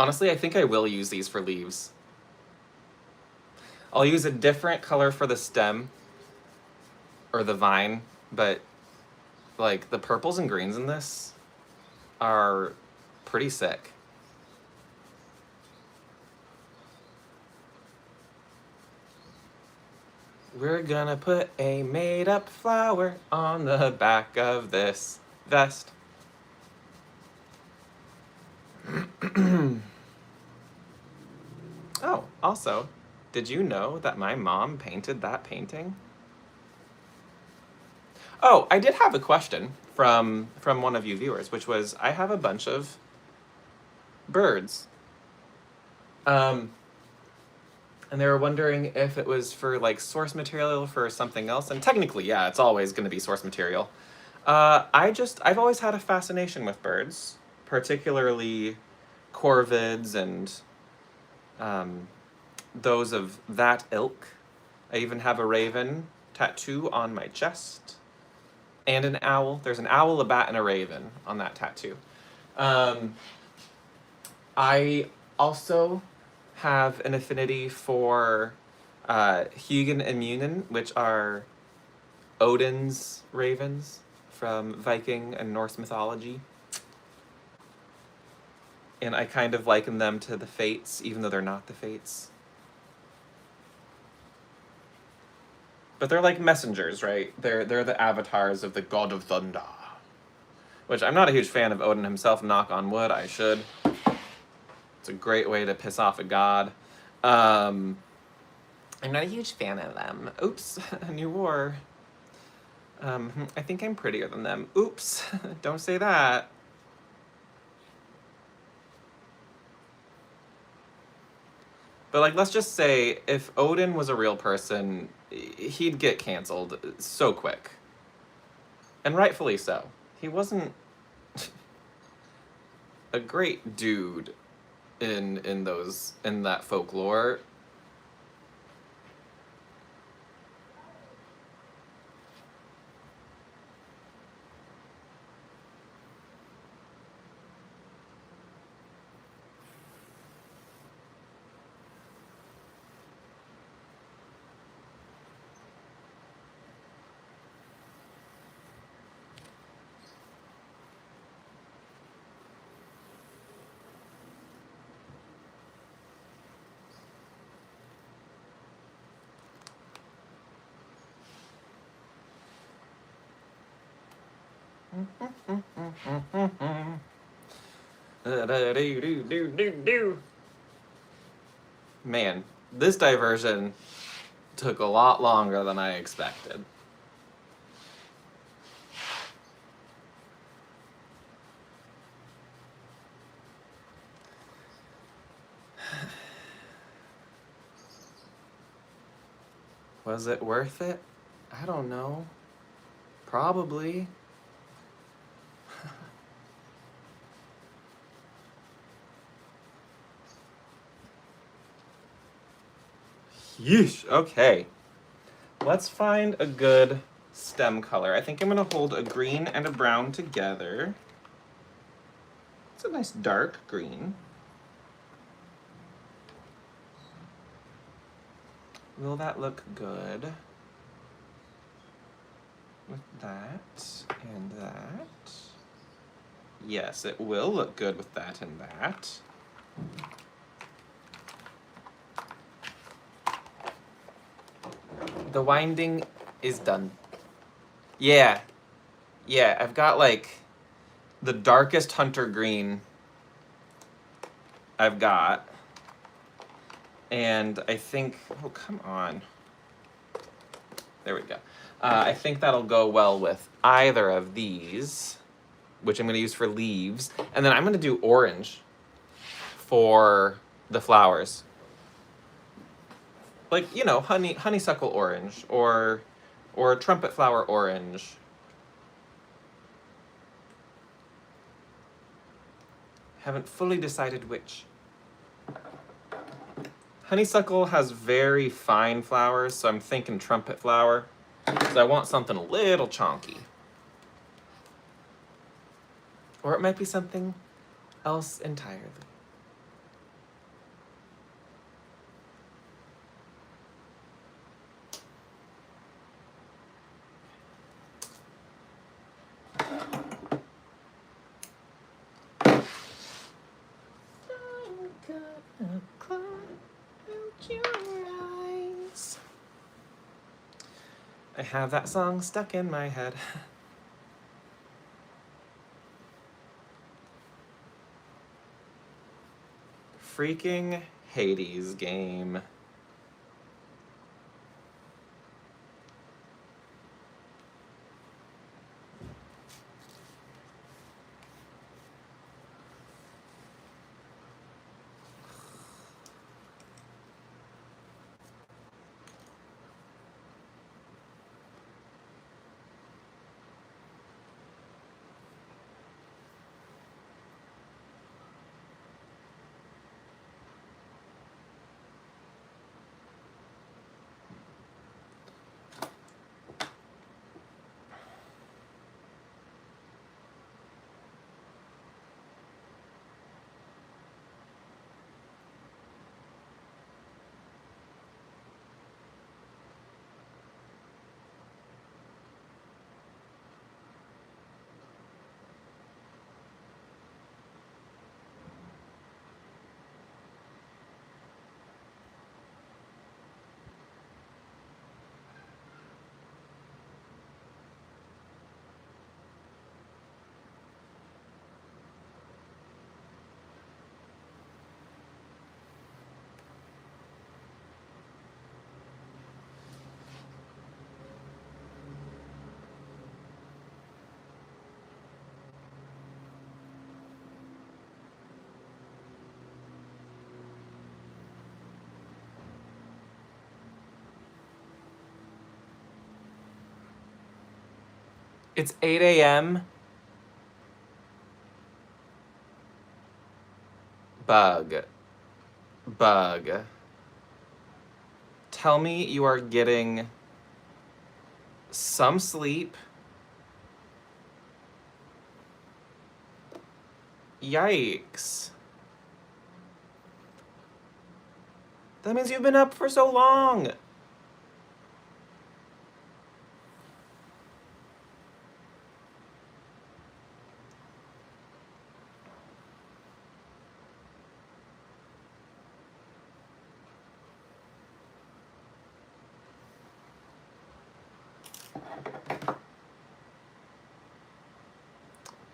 A: Honestly, I think I will use these for leaves. I'll use a different color for the stem or the vine, but like the purples and greens in this are pretty sick. We're gonna put a made-up flower on the back of this vest. Oh, also, did you know that my mom painted that painting? Oh, I did have a question from one of you viewers, which was, I have a bunch of birds. And they were wondering if it was for like source material for something else. And technically, yeah, it's always going to be source material. I've always had a fascination with birds, particularly corvids and those of that ilk. I even have a raven tattoo on my chest. And an owl. There's an owl, a bat, and a raven on that tattoo. I also have an affinity for Hugin and Munin, which are Odin's ravens from Viking and Norse mythology. And I kind of liken them to the Fates, even though they're not the Fates. But they're like messengers, right? They're the avatars of the god of thunder. Which I'm not a huge fan of Odin himself, knock on wood, I should. It's a great way to piss off a god. I'm not a huge fan of them. Oops, a new war. I think I'm prettier than them. Oops, don't say that. But like, let's just say if Odin was a real person, he'd get canceled so quick. And rightfully so. He wasn't a great dude in that folklore. Man, this diversion took a lot longer than I expected. Was it worth it? I don't know. Probably. Yeesh, okay. Let's find a good stem color. I think I'm gonna hold a green and a brown together. It's a nice dark green. Will that look good with that and that? Yes, it will look good with that and that. The winding is done. Yeah. Yeah, I've got like the darkest hunter green I've got. And I think, oh, come on. There we go. I think that'll go well with either of these, which I'm going to use for leaves. And then I'm going to do orange for the flowers. Like, you know, honeysuckle orange or trumpet flower orange. Haven't fully decided which. Honeysuckle has very fine flowers, so I'm thinking trumpet flower. So I want something a little chonky. Or it might be something else entirely. your eyes. I have that song stuck in my head. Freaking Hades game. It's 8 a.m. Bug. Bug. Tell me you are getting some sleep. Yikes. That means you've been up for so long.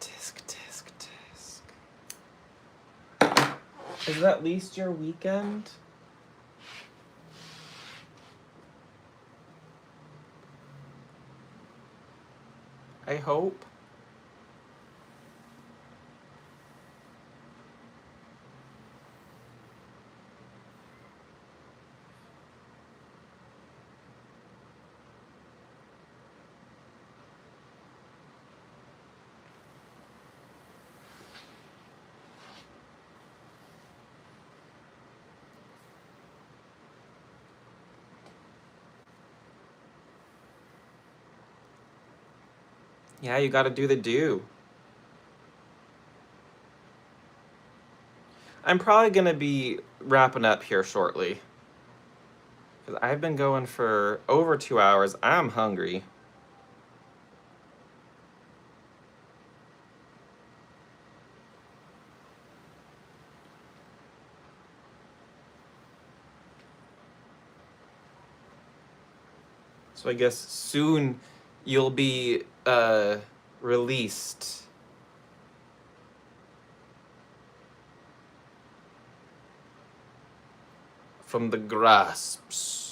A: Tisk, tisk, tisk. Is it at least your weekend? I hope. Yeah, you gotta do the do. I'm probably gonna be wrapping up here shortly. Because I've been going for over 2 hours. I'm hungry. So I guess soon you'll be released. From the grasps.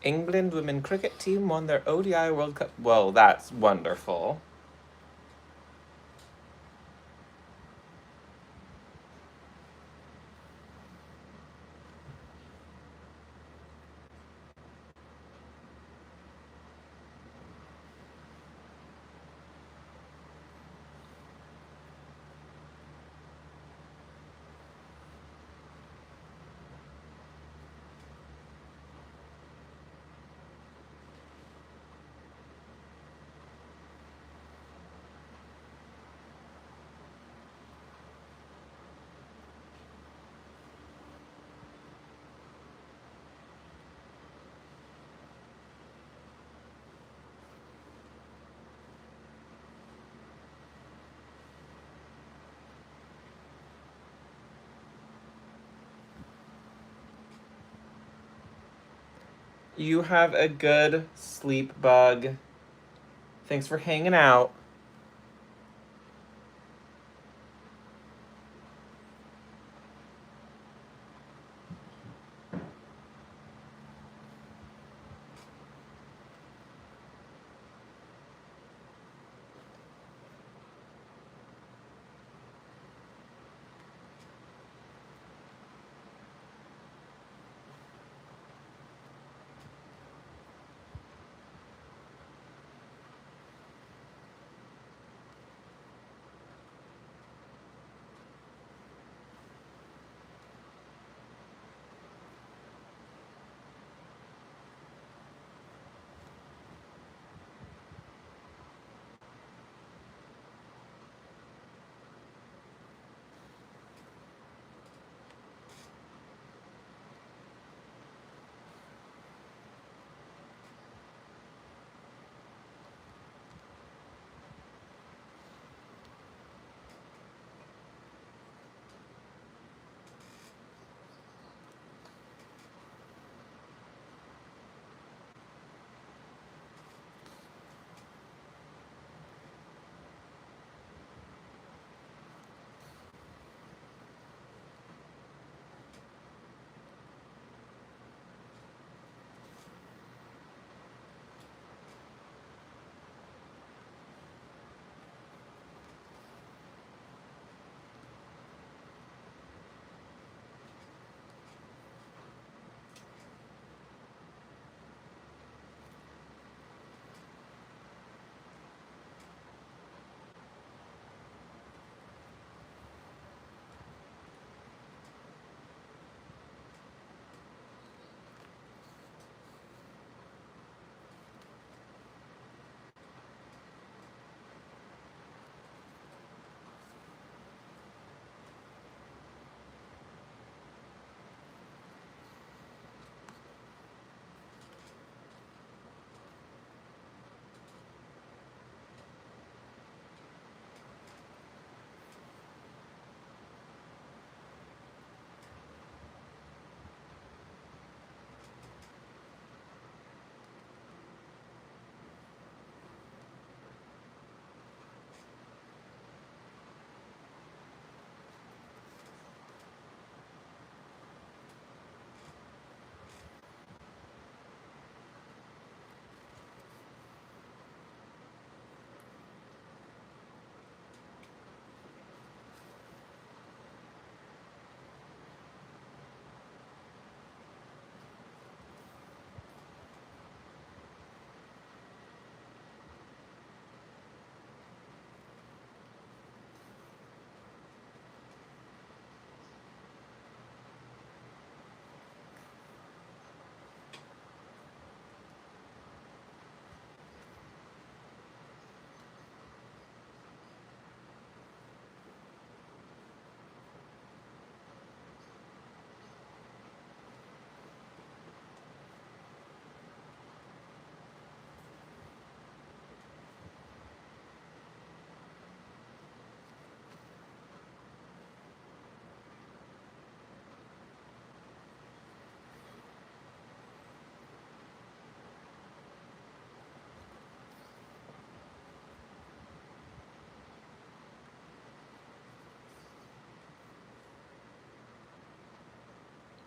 A: England women cricket team won their ODI World Cup. Well, that's wonderful. You have a good sleep bug. Thanks for hanging out.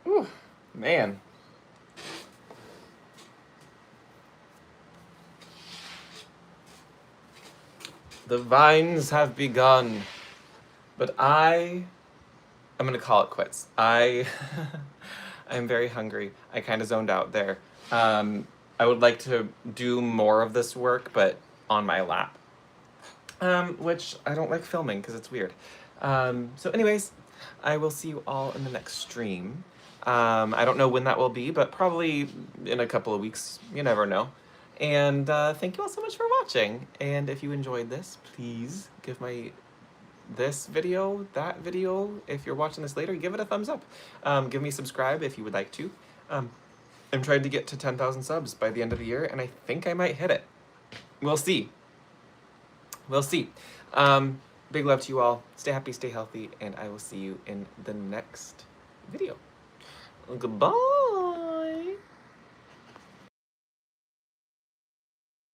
A: Whew, man. The vines have begun. But I'm gonna call it quits. I'm very hungry. I kind of zoned out there. I would like to do more of this work, but on my lap. Which I don't like filming because it's weird. So anyways, I will see you all in the next stream. I don't know when that will be, but probably in a couple of weeks. You never know. And thank you all so much for watching. And if you enjoyed this, please give this video, that video, if you're watching this later, give it a thumbs up. Give me a subscribe if you would like to. I'm trying to get to 10,000 subs by the end of the year, and I think I might hit it. We'll see. We'll see. Big love to you all. Stay happy, stay healthy, and I will see you in the next video. Goodbye.